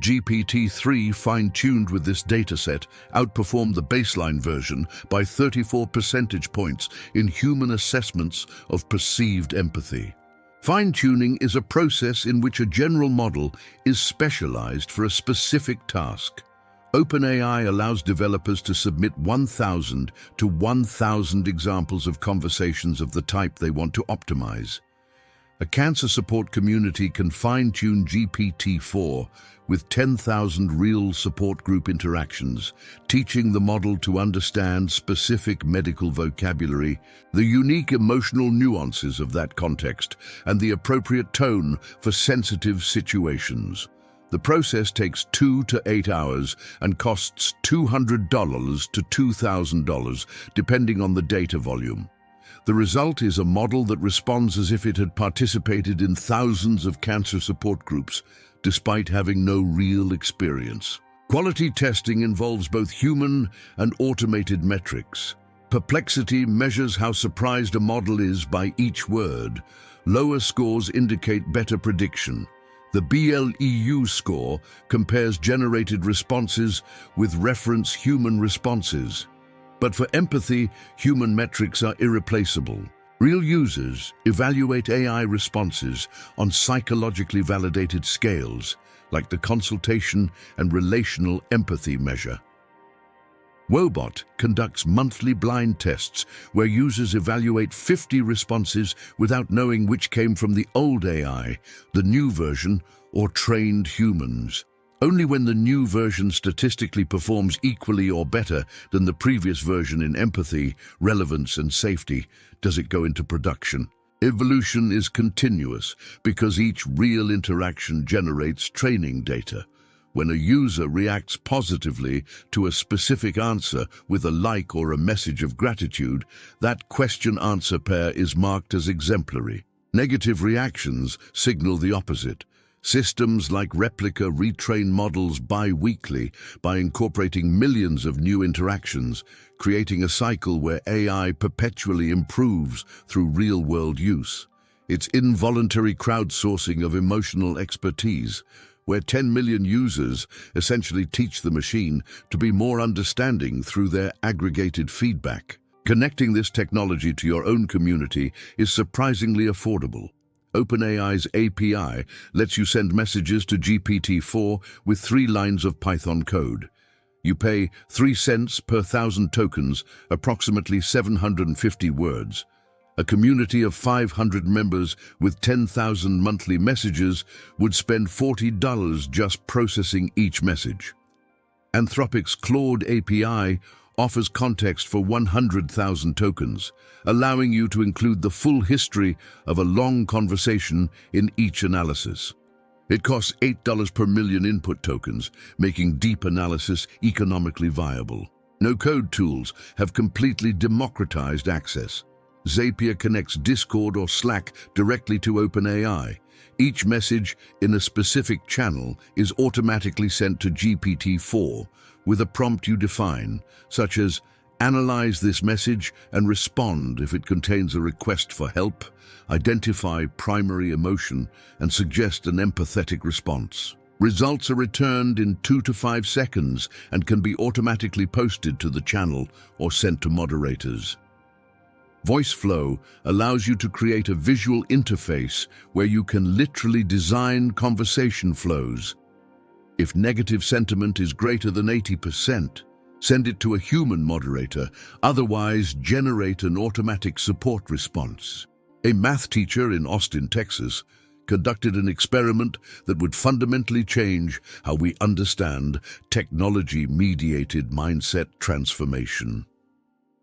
GPT-3, fine-tuned with this dataset, outperformed the baseline version by 34 percentage points in human assessments of perceived empathy. Fine-tuning is a process in which a general model is specialized for a specific task. OpenAI allows developers to submit 1,000 to 1,000 examples of conversations of the type they want to optimize. A cancer support community can fine-tune GPT-4 with 10,000 real support group interactions, teaching the model to understand specific medical vocabulary, the unique emotional nuances of that context, and the appropriate tone for sensitive situations. The process takes 2 to 8 hours and costs $200 to $2,000, depending on the data volume. The result is a model that responds as if it had participated in thousands of cancer support groups, despite having no real experience. Quality testing involves both human and automated metrics. Perplexity measures how surprised a model is by each word. Lower scores indicate better prediction. The BLEU score compares generated responses with reference human responses. But for empathy, human metrics are irreplaceable. Real users evaluate AI responses on psychologically validated scales, like the consultation and relational empathy measure. Wobot conducts monthly blind tests where users evaluate 50 responses without knowing which came from the old AI, the new version, or trained humans. Only when the new version statistically performs equally or better than the previous version in empathy, relevance, and safety does it go into production. Evolution is continuous because each real interaction generates training data. When a user reacts positively to a specific answer with a like or a message of gratitude, that question-answer pair is marked as exemplary. Negative reactions signal the opposite. Systems like Replica retrain models bi-weekly by incorporating millions of new interactions, creating a cycle where AI perpetually improves through real-world use. It's involuntary crowdsourcing of emotional expertise, where 10 million users essentially teach the machine to be more understanding through their aggregated feedback. Connecting this technology to your own community is surprisingly affordable. OpenAI's API lets you send messages to GPT-4 with 3 lines of Python code. You pay 3 cents per 1,000 tokens, approximately 750 words. A community of 500 members with 10,000 monthly messages would spend $40 just processing each message. Anthropic's Claude API offers context for 100,000 tokens, allowing you to include the full history of a long conversation in each analysis. It costs $8 per million input tokens, making deep analysis economically viable. No-code tools have completely democratized access. Zapier connects Discord or Slack directly to OpenAI. Each message in a specific channel is automatically sent to GPT-4 with a prompt you define, such as analyze this message and respond if it contains a request for help, identify primary emotion, and suggest an empathetic response. Results are returned in 2 to 5 seconds and can be automatically posted to the channel or sent to moderators. VoiceFlow allows you to create a visual interface where you can literally design conversation flows. If negative sentiment is greater than 80%, send it to a human moderator, otherwise generate an automatic support response. A math teacher in Austin, Texas, conducted an experiment that would fundamentally change how we understand technology-mediated mindset transformation.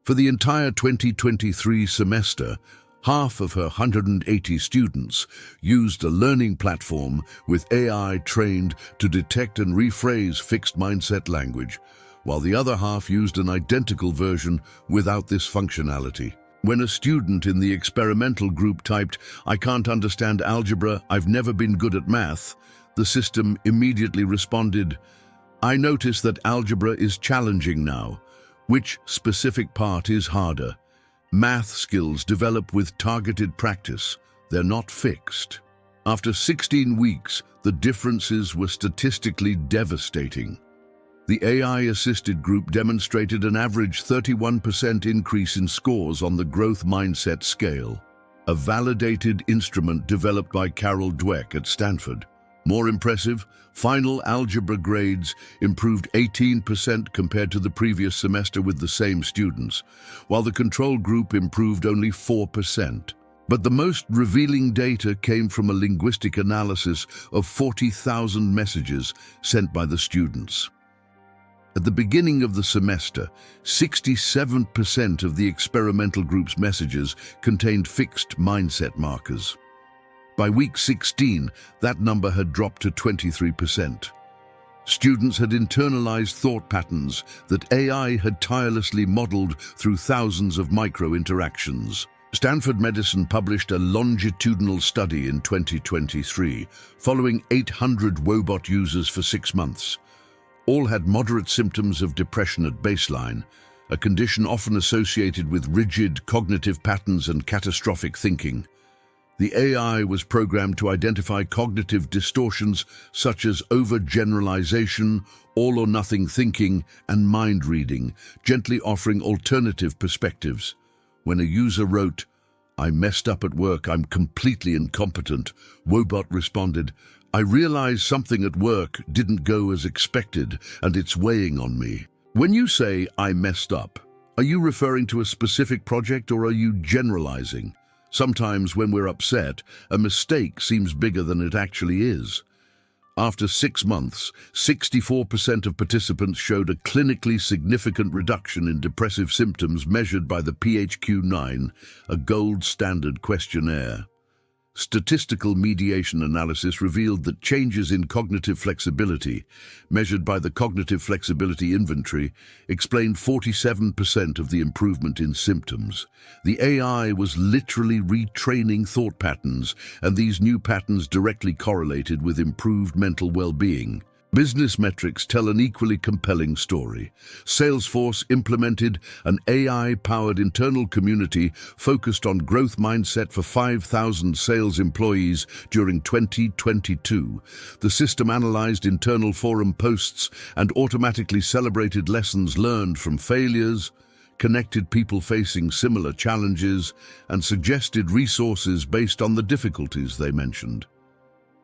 For the entire 2023 semester, half of her 180 students used a learning platform with AI trained to detect and rephrase fixed mindset language, while the other half used an identical version without this functionality. When a student in the experimental group typed, "I can't understand algebra, I've never been good at math," the system immediately responded, "I notice that algebra is challenging now. Which specific part is harder? Math skills develop with targeted practice. They're not fixed." After 16 weeks, the differences were statistically devastating. The AI-assisted group demonstrated an average 31% increase in scores on the growth mindset scale, a validated instrument developed by Carol Dweck at Stanford. More impressive, final algebra grades improved 18% compared to the previous semester with the same students, while the control group improved only 4%. But the most revealing data came from a linguistic analysis of 40,000 messages sent by the students. At the beginning of the semester, 67% of the experimental group's messages contained fixed mindset markers. By week 16, that number had dropped to 23%. Students had internalized thought patterns that AI had tirelessly modeled through thousands of micro-interactions. Stanford Medicine published a longitudinal study in 2023, following 800 Wobot users for 6 months. All had moderate symptoms of depression at baseline, a condition often associated with rigid cognitive patterns and catastrophic thinking. The AI was programmed to identify cognitive distortions such as overgeneralization, all-or-nothing thinking, and mind reading, gently offering alternative perspectives. When a user wrote, "I messed up at work, I'm completely incompetent," Wobot responded, "I realize something at work didn't go as expected, and it's weighing on me." When you say, "I messed up," are you referring to a specific project or are you generalizing? Sometimes when we're upset, a mistake seems bigger than it actually is. After 6 months, 64% of participants showed a clinically significant reduction in depressive symptoms measured by the PHQ-9, a gold standard questionnaire. Statistical mediation analysis revealed that changes in cognitive flexibility, measured by the Cognitive Flexibility Inventory, explained 47% of the improvement in symptoms. The AI was literally retraining thought patterns, and these new patterns directly correlated with improved mental well-being. Business metrics tell an equally compelling story. Salesforce implemented an AI-powered internal community focused on growth mindset for 5,000 sales employees during 2022. The system analyzed internal forum posts and automatically celebrated lessons learned from failures, connected people facing similar challenges, and suggested resources based on the difficulties they mentioned.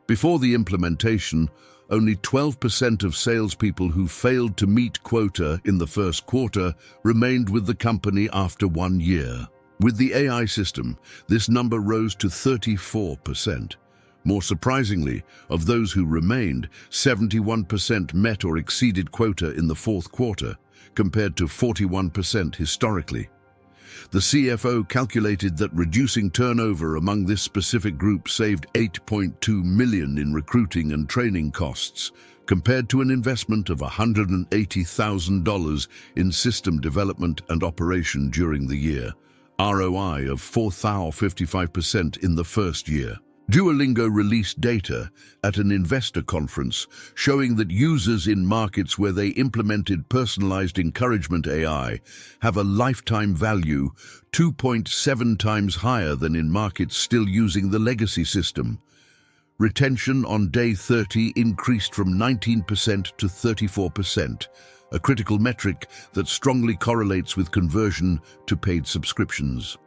Before the implementation, only 12% of salespeople who failed to meet quota in the first quarter remained with the company after 1 year. With the AI system, this number rose to 34%. More surprisingly, of those who remained, 71% met or exceeded quota in the fourth quarter, compared to 41% historically. The CFO calculated that reducing turnover among this specific group saved $8.2 million in recruiting and training costs, compared to an investment of $180,000 in system development and operation during the year, ROI of 55% in the first year. Duolingo released data at an investor conference showing that users in markets where they implemented personalized encouragement AI have a lifetime value 2.7 times higher than in markets still using the legacy system. Retention on day 30 increased from 19% to 34%, a critical metric that strongly correlates with conversion to paid subscriptions.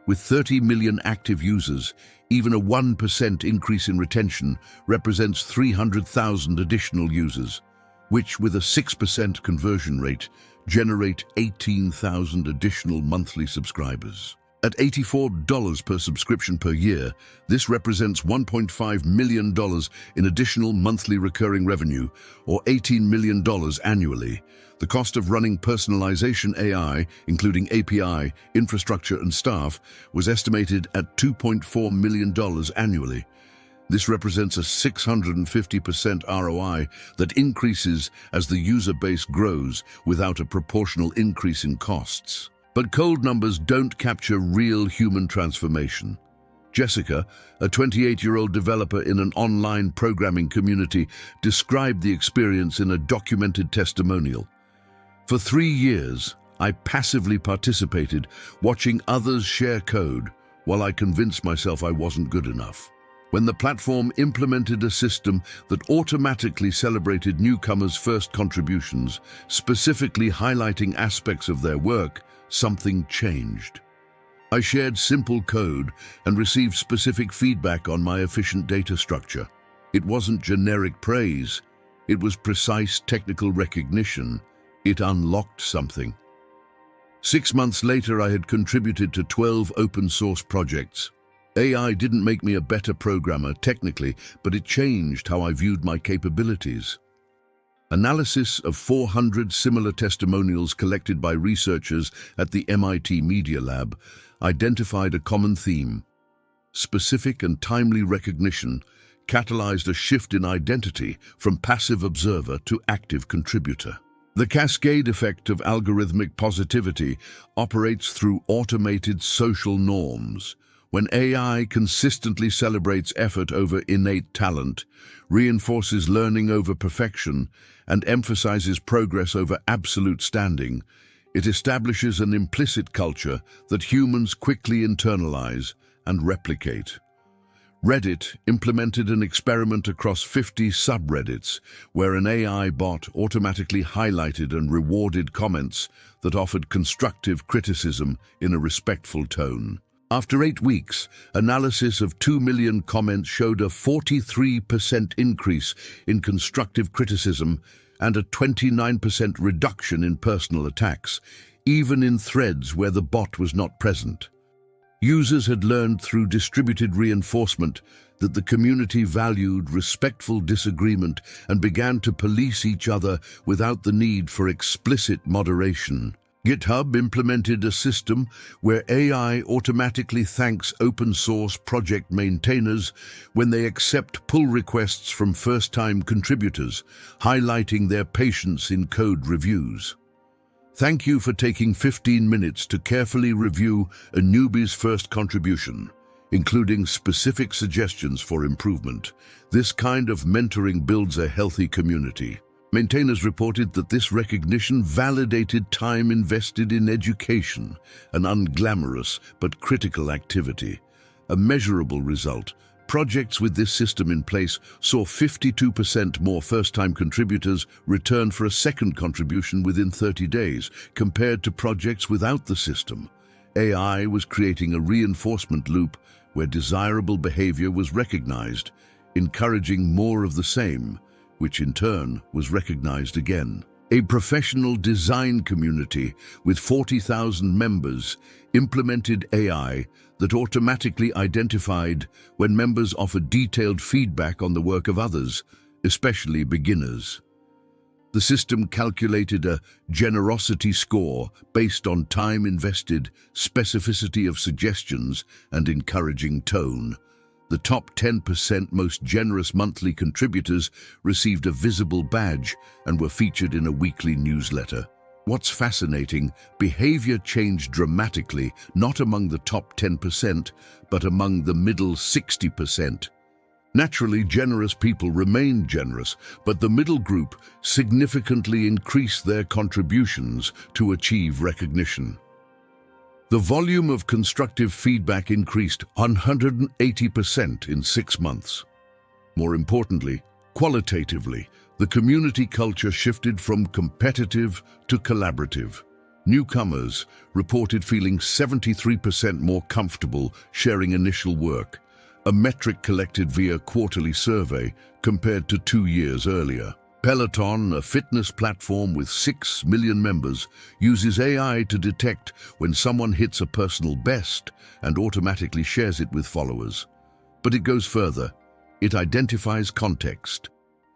With 30 million active users, even a 1% increase in retention represents 300,000 additional users, which, with a 6% conversion rate, generate 18,000 additional monthly subscribers. At $84 per subscription per year, this represents $1.5 million in additional monthly recurring revenue, or $18 million annually. The cost of running personalization AI, including API, infrastructure, and staff, was estimated at $2.4 million annually. This represents a 650% ROI that increases as the user base grows without a proportional increase in costs. But cold numbers don't capture real human transformation. Jessica, a 28-year-old developer in an online programming community, described the experience in a documented testimonial. For 3 years, I passively participated, watching others share code, while I convinced myself I wasn't good enough. When the platform implemented a system that automatically celebrated newcomers' first contributions, specifically highlighting aspects of their work, something changed. I shared simple code and received specific feedback on my efficient data structure. It wasn't generic praise, it was precise technical recognition. It unlocked something. 6 months later, I had contributed to 12 open-source projects. AI didn't make me a better programmer technically, but it changed how I viewed my capabilities. Analysis of 400 similar testimonials collected by researchers at the MIT Media Lab identified a common theme. Specific and timely recognition catalyzed a shift in identity from passive observer to active contributor. The cascade effect of algorithmic positivity operates through automated social norms. When AI consistently celebrates effort over innate talent, reinforces learning over perfection, and emphasizes progress over absolute standing, it establishes an implicit culture that humans quickly internalize and replicate. Reddit implemented an experiment across 50 subreddits where an AI bot automatically highlighted and rewarded comments that offered constructive criticism in a respectful tone. After 8 weeks, analysis of 2 million comments showed a 43% increase in constructive criticism and a 29% reduction in personal attacks, even in threads where the bot was not present. Users had learned through distributed reinforcement that the community valued respectful disagreement and began to police each other without the need for explicit moderation. GitHub implemented a system where AI automatically thanks open-source project maintainers when they accept pull requests from first-time contributors, highlighting their patience in code reviews. Thank you for taking 15 minutes to carefully review a newbie's first contribution, including specific suggestions for improvement. This kind of mentoring builds a healthy community. Maintainers reported that this recognition validated time invested in education, an unglamorous but critical activity. A measurable result: projects with this system in place saw 52% more first-time contributors return for a second contribution within 30 days, compared to projects without the system. AI was creating a reinforcement loop where desirable behavior was recognized, encouraging more of the same, which in turn was recognized again. A professional design community with 40,000 members implemented AI that automatically identified when members offered detailed feedback on the work of others, especially beginners. The system calculated a generosity score based on time invested, specificity of suggestions, and encouraging tone. The top 10% most generous monthly contributors received a visible badge and were featured in a weekly newsletter. What's fascinating, behavior changed dramatically, not among the top 10%, but among the middle 60%. Naturally, generous people remained generous, but the middle group significantly increased their contributions to achieve recognition. The volume of constructive feedback increased 180% in 6 months. More importantly, qualitatively, the community culture shifted from competitive to collaborative. Newcomers reported feeling 73% more comfortable sharing initial work, a metric collected via quarterly survey compared to 2 years earlier. Peloton, a fitness platform with 6 million members, uses AI to detect when someone hits a personal best and automatically shares it with followers. But it goes further. It identifies context.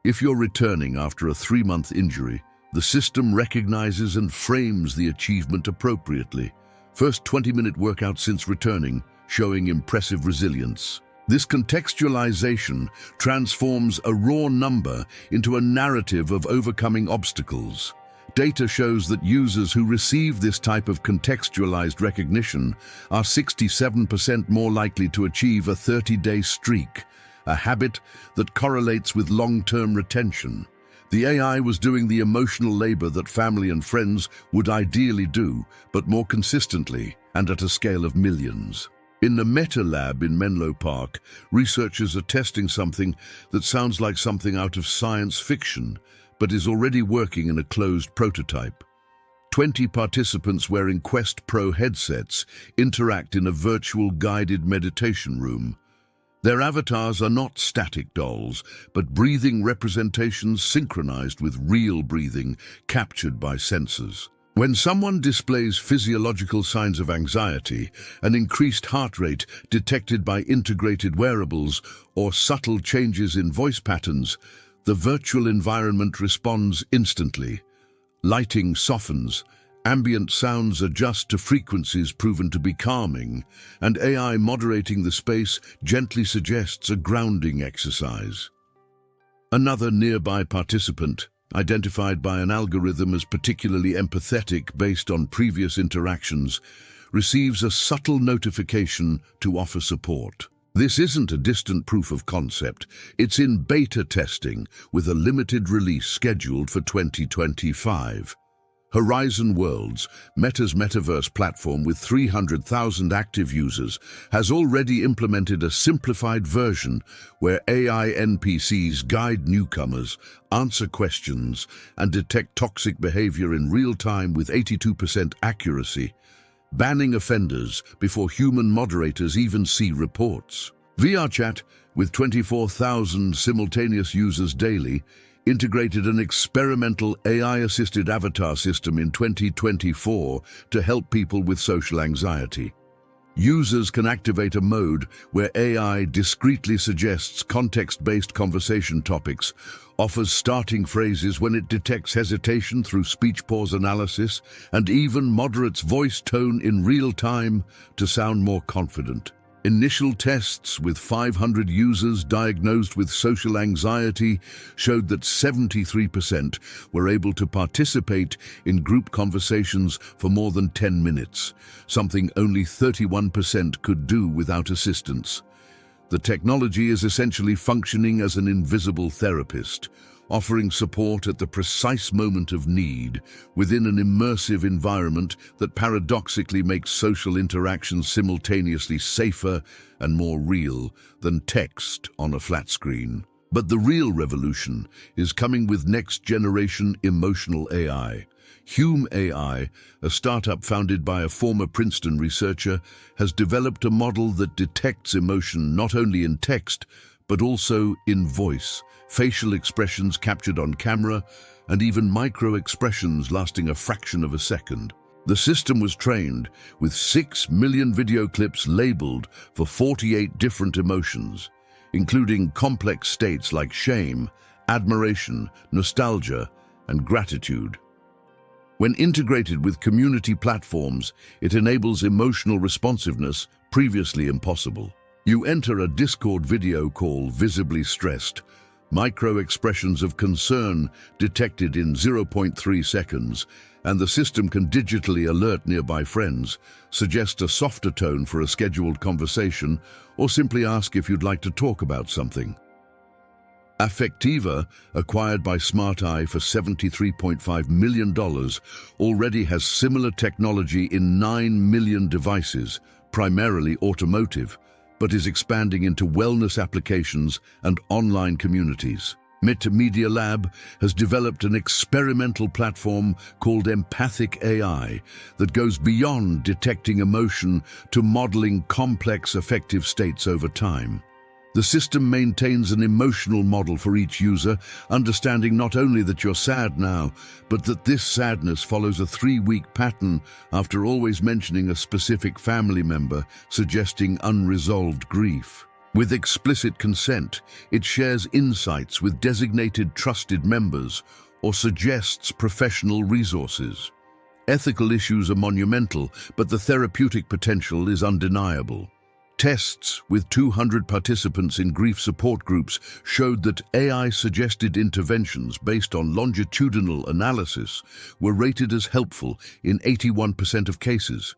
If you're returning after a 3-month injury, the system recognizes and frames the achievement appropriately. First 20-minute workout since returning, showing impressive resilience. This contextualization transforms a raw number into a narrative of overcoming obstacles. Data shows that users who receive this type of contextualized recognition are 67% more likely to achieve a 30-day streak, a habit that correlates with long-term retention. The AI was doing the emotional labor that family and friends would ideally do, but more consistently and at a scale of millions. In the Meta Lab in Menlo Park, researchers are testing something that sounds like something out of science fiction, but is already working in a closed prototype. 20 participants wearing Quest Pro headsets interact in a virtual guided meditation room. Their avatars are not static dolls, but breathing representations synchronized with real breathing captured by sensors. When someone displays physiological signs of anxiety, an increased heart rate detected by integrated wearables, or subtle changes in voice patterns, the virtual environment responds instantly. Lighting softens, ambient sounds adjust to frequencies proven to be calming, and AI moderating the space gently suggests a grounding exercise. Another nearby participant, identified by an algorithm as particularly empathetic based on previous interactions, receives a subtle notification to offer support. This isn't a distant proof of concept. It's in beta testing with a limited release scheduled for 2025. Horizon Worlds, Meta's metaverse platform with 300,000 active users, has already implemented a simplified version where AI NPCs guide newcomers, answer questions, and detect toxic behavior in real time with 82% accuracy, banning offenders before human moderators even see reports. VRChat, with 24,000 simultaneous users daily, integrated an experimental AI-assisted avatar system in 2024 to help people with social anxiety. Users can activate a mode where AI discreetly suggests context-based conversation topics, offers starting phrases when it detects hesitation through speech pause analysis, and even moderates voice tone in real time to sound more confident. Initial tests with 500 users diagnosed with social anxiety showed that 73% were able to participate in group conversations for more than 10 minutes, something only 31% could do without assistance. The technology is essentially functioning as an invisible therapist, offering support at the precise moment of need within an immersive environment that paradoxically makes social interactions simultaneously safer and more real than text on a flat screen. But the real revolution is coming with next-generation emotional AI. Hume AI, a startup founded by a former Princeton researcher, has developed a model that detects emotion not only in text, but also in voice, facial expressions captured on camera, and even micro-expressions lasting a fraction of a second. The system was trained with 6 million video clips labeled for 48 different emotions, including complex states like shame, admiration, nostalgia, and gratitude. When integrated with community platforms, it enables emotional responsiveness previously impossible. You enter a Discord video call visibly stressed, micro-expressions of concern detected in 0.3 seconds, and the system can digitally alert nearby friends, suggest a softer tone for a scheduled conversation, or simply ask if you'd like to talk about something. Affectiva, acquired by SmartEye for $73.5 million, already has similar technology in 9 million devices, primarily automotive, but is expanding into wellness applications and online communities. MIT Media Lab has developed an experimental platform called Empathic AI that goes beyond detecting emotion to modeling complex affective states over time. The system maintains an emotional model for each user, understanding not only that you're sad now, but that this sadness follows a 3-week pattern after always mentioning a specific family member, suggesting unresolved grief. With explicit consent, it shares insights with designated trusted members or suggests professional resources. Ethical issues are monumental, but the therapeutic potential is undeniable. Tests with 200 participants in grief support groups showed that AI-suggested interventions based on longitudinal analysis were rated as helpful in 81% of cases,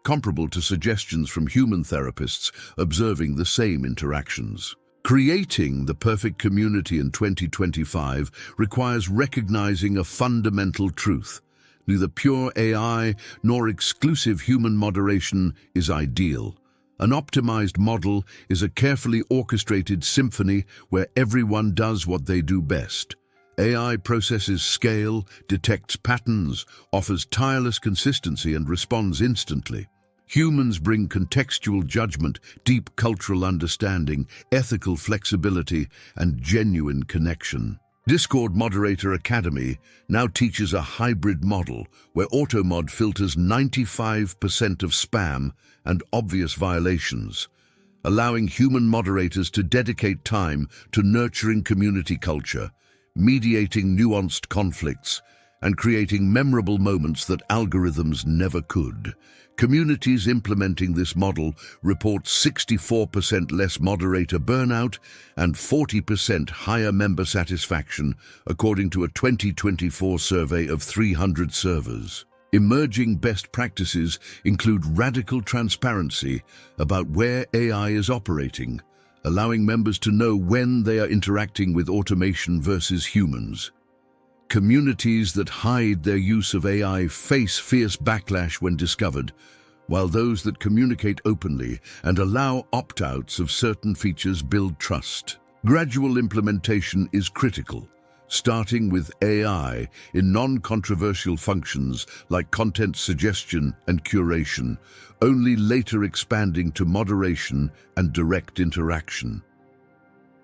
comparable to suggestions from human therapists observing the same interactions. Creating the perfect community in 2025 requires recognizing a fundamental truth. Neither pure AI nor exclusive human moderation is ideal. An optimized model is a carefully orchestrated symphony where everyone does what they do best. AI processes scale, detects patterns, offers tireless consistency, and responds instantly. Humans bring contextual judgment, deep cultural understanding, ethical flexibility, and genuine connection. Discord Moderator Academy now teaches a hybrid model where AutoMod filters 95% of spam and obvious violations, allowing human moderators to dedicate time to nurturing community culture, mediating nuanced conflicts, and creating memorable moments that algorithms never could. Communities implementing this model report 64% less moderator burnout and 40% higher member satisfaction, according to a 2024 survey of 300 servers. Emerging best practices include radical transparency about where AI is operating, allowing members to know when they are interacting with automation versus humans. Communities that hide their use of AI face fierce backlash when discovered, while those that communicate openly and allow opt-outs of certain features build trust. Gradual implementation is critical, starting with AI in non-controversial functions like content suggestion and curation, only later expanding to moderation and direct interaction.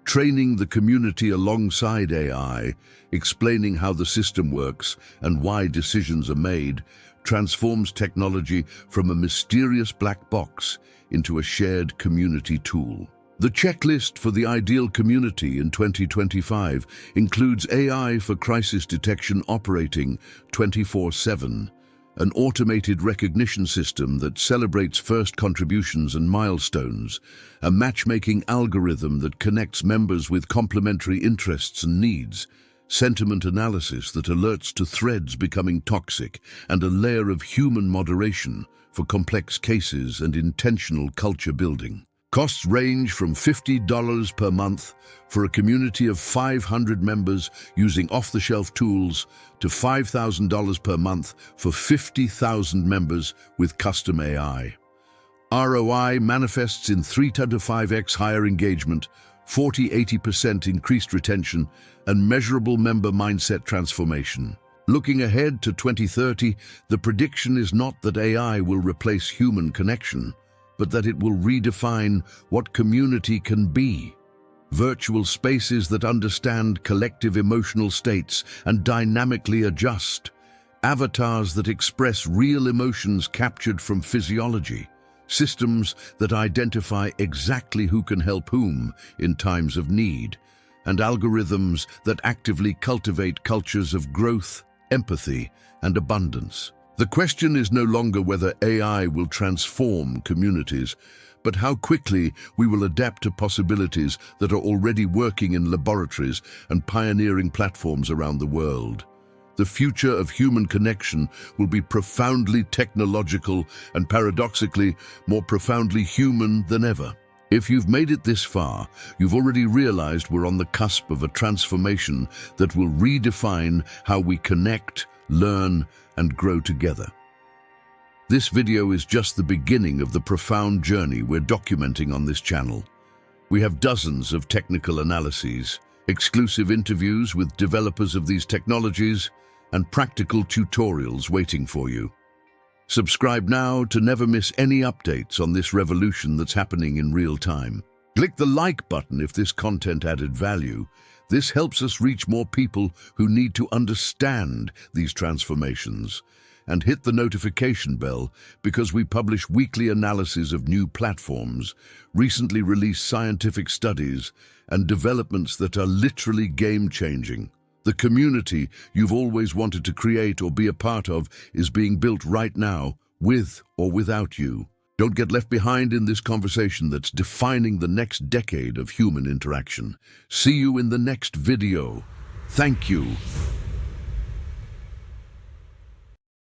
training the community alongside AI, explaining how the system works and why decisions are made, transforms technology from a mysterious black box into a shared community tool. The checklist for the ideal community in 2025 includes AI for crisis detection operating 24/7, an automated recognition system that celebrates first contributions and milestones, a matchmaking algorithm that connects members with complementary interests and needs, sentiment analysis that alerts to threads becoming toxic, and a layer of human moderation for complex cases and intentional culture building. Costs range from $50 per month for a community of 500 members using off-the-shelf tools to $5,000 per month for 50,000 members with custom AI. ROI manifests in 3 to 5x higher engagement, 40–80% increased retention, and measurable member mindset transformation. Looking ahead to 2030, the prediction is not that AI will replace human connection, but that it will redefine what community can be. Virtual spaces that understand collective emotional states and dynamically adjust. Avatars that express real emotions captured from physiology. Systems that identify exactly who can help whom in times of need. And algorithms that actively cultivate cultures of growth, empathy, and abundance. The question is no longer whether AI will transform communities, but how quickly we will adapt to possibilities that are already working in laboratories and pioneering platforms around the world. The future of human connection will be profoundly technological and paradoxically more profoundly human than ever. If you've made it this far, you've already realized we're on the cusp of a transformation that will redefine how we connect, learn, and grow together. This video is just the beginning of the profound journey we're documenting on this channel. We have dozens of technical analyses, exclusive interviews with developers of these technologies, and practical tutorials waiting for you. Subscribe now to never miss any updates on this revolution that's happening in real time. Click the like button if this content added value. This helps us reach more people who need to understand these transformations. And hit the notification bell because we publish weekly analyses of new platforms, recently released scientific studies, and developments that are literally game-changing. The community you've always wanted to create or be a part of is being built right now, with or without you. Don't get left behind in this conversation that's defining the next decade of human interaction. See you in the next video. Thank you.